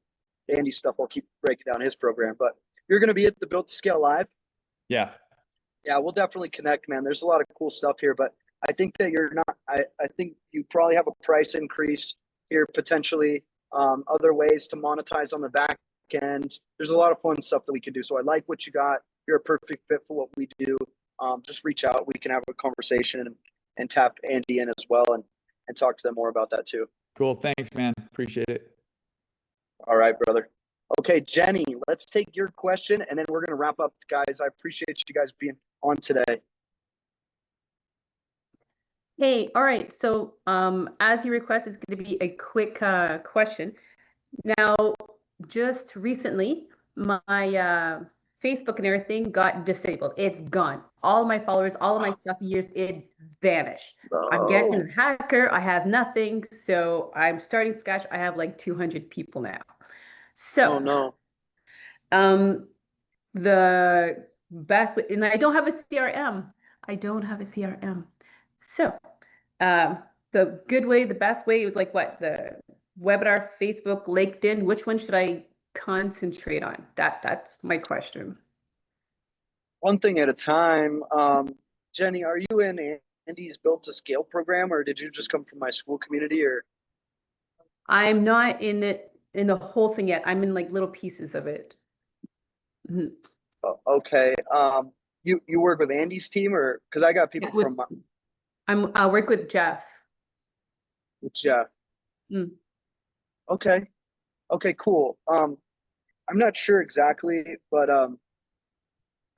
Andy stuff, I'll keep breaking down his program. But you're going to be at the Built to Scale Live. Yeah. Yeah, we'll definitely connect, man. There's a lot of cool stuff here, but I think that you're not, I think you probably have a price increase here, potentially other ways to monetize on the back end. There's a lot of fun stuff that we can do. So I like what you got. You're a perfect fit for what we do. Just reach out. We can have a conversation and tap Andy in as well and talk to them more about that too. Cool. Thanks, man. Appreciate it. All right, brother. Okay, Jenny, let's take your question and then we're going to wrap up, guys. I appreciate you guys being on today. Hey, all right. So as you request, it's going to be a quick question. Now, just recently, my Facebook and everything got disabled. It's gone. All of my followers, all of my stuff, it vanished. I'm guessing the hacker, I have nothing. So I'm starting scratch. I have like 200 people now. So, the best way, and I don't have a CRM. So, the good way, the best way, it was like what? The webinar, Facebook, LinkedIn. Which one should I concentrate on? That's my question. One thing at a time. Jenny, are you in Andy's Built to Scale program, or did you just come from my school community? Or I'm not in the whole thing yet. I'm in like little pieces of it. Mhm. okay, you work with Andy's team, or because I got people from I work with Jeff. with Jeff. Mm. Okay, okay, cool. I'm not sure exactly, but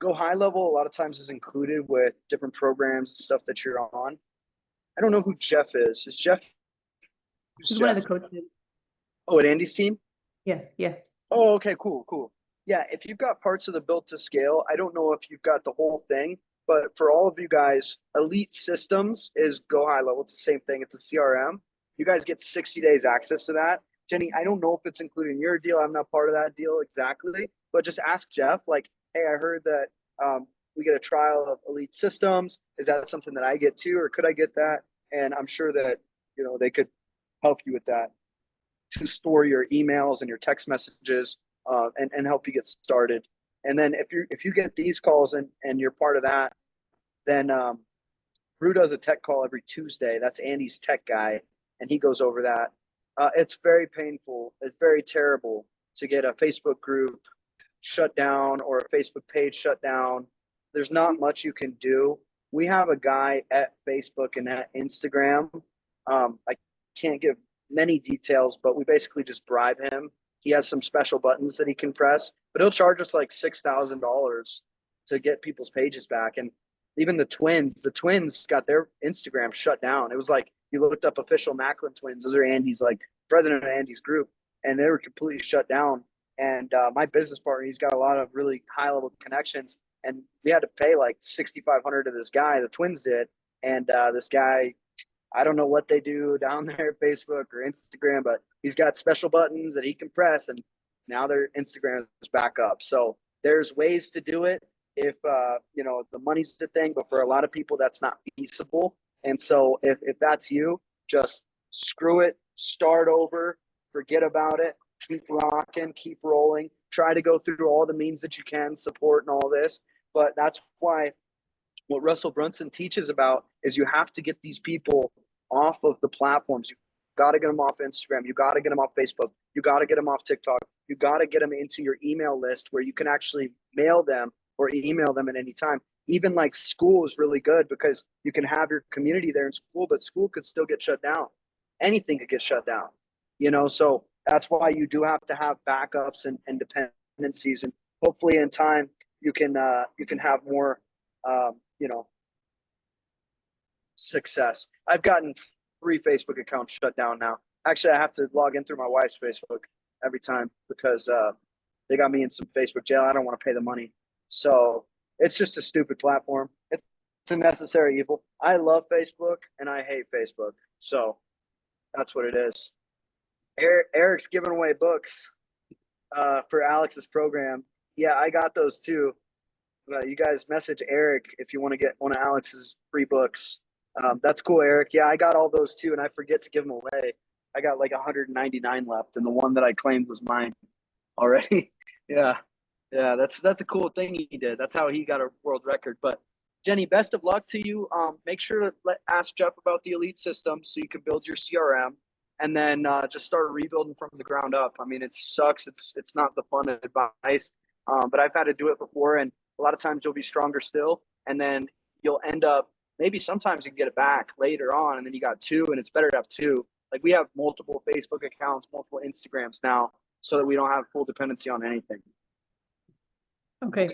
Go High Level a lot of times is included with different programs and stuff that you're on. I don't know who Jeff is. Is Jeff? He's one of the coaches. Oh, at Andy's team? Yeah, yeah. Oh, okay, cool, cool. Yeah, if you've got parts of the Built to Scale, I don't know if you've got the whole thing, but for all of you guys, Elite Systems is Go High Level. It's the same thing. It's a CRM. You guys get 60 days access to that. Jenny, I don't know if it's included in your deal. I'm not part of that deal exactly, but just ask Jeff, like, hey, I heard that we get a trial of Elite Systems. Is that something that I get too, or could I get that? And I'm sure that, you know, they could help you with that, to store your emails and your text messages and help you get started. And then if you get these calls and you're part of that, then Brew does a tech call every Tuesday. That's Andy's tech guy, and he goes over that. It's very painful. It's very terrible to get a Facebook group shut down or a Facebook page shut down. There's not much you can do. We have a guy at Facebook and at Instagram. I can't give many details, but we basically just bribe him. He has some special buttons that he can press, but he'll charge us like $6,000 to get people's pages back. And even the twins got their Instagram shut down. It was like, you looked up official Macklin twins. Those are Andy's, like, president of Andy's group, and they were completely shut down. And my business partner, he's got a lot of really high level connections, and we had to pay like $6,500 to this guy. The twins did, and this guy, I don't know what they do down there at Facebook or Instagram, but he's got special buttons that he can press, and now their Instagram is back up. So there's ways to do it if you know, the money's the thing, but for a lot of people that's not feasible. And so if that's you, just screw it, start over, forget about it, keep rocking, keep rolling, try to go through all the means that you can, support and all this. But that's why what Russell Brunson teaches about is you have to get these people off of the platforms. You got to get them off Instagram. You got to get them off Facebook. You got to get them off TikTok. You got to get them into your email list where you can actually mail them or email them at any time. Even like school is really good because you can have your community there in school, but school could still get shut down. Anything could get shut down, you know? So that's why you do have to have backups and dependencies. And hopefully in time you can have more, you know, success. I've gotten 3 Facebook accounts shut down now. Actually, I have to log in through my wife's Facebook every time because they got me in some Facebook jail. I don't want to pay the money. So it's just a stupid platform. It's a necessary evil. I love Facebook and I hate Facebook. So that's what it is. Eric's giving away books for Alex's program. Yeah, I got those too. You guys message Eric if you want to get one of Alex's free books. That's cool, Eric. Yeah, I got all those too, and I forget to give them away. I got like 199 left, and the one that I claimed was mine already. Yeah, that's a cool thing he did. That's how he got a world record. But Jenny, best of luck to you. Make sure to ask Jeff about the Elite system so you can build your CRM, and then just start rebuilding from the ground up. I mean, it sucks. It's not the fun advice, but I've had to do it before, and a lot of times you'll be stronger still, and then you'll end up, maybe sometimes you can get it back later on, and then you got 2, and it's better to have 2. Like, we have multiple Facebook accounts, multiple Instagrams now, so that we don't have full dependency on anything. Okay.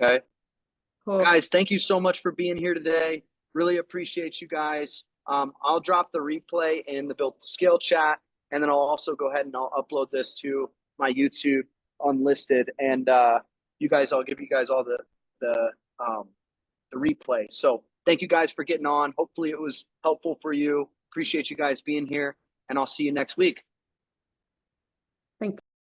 Cool. Guys, thank you so much for being here today. Really appreciate you guys. I'll drop the replay in the Built to Scale chat, and then I'll also go ahead and I'll upload this to my YouTube unlisted, and you guys, I'll give you guys all the replay. So thank you guys for getting on. Hopefully it was helpful for you. Appreciate you guys being here, and I'll see you next week.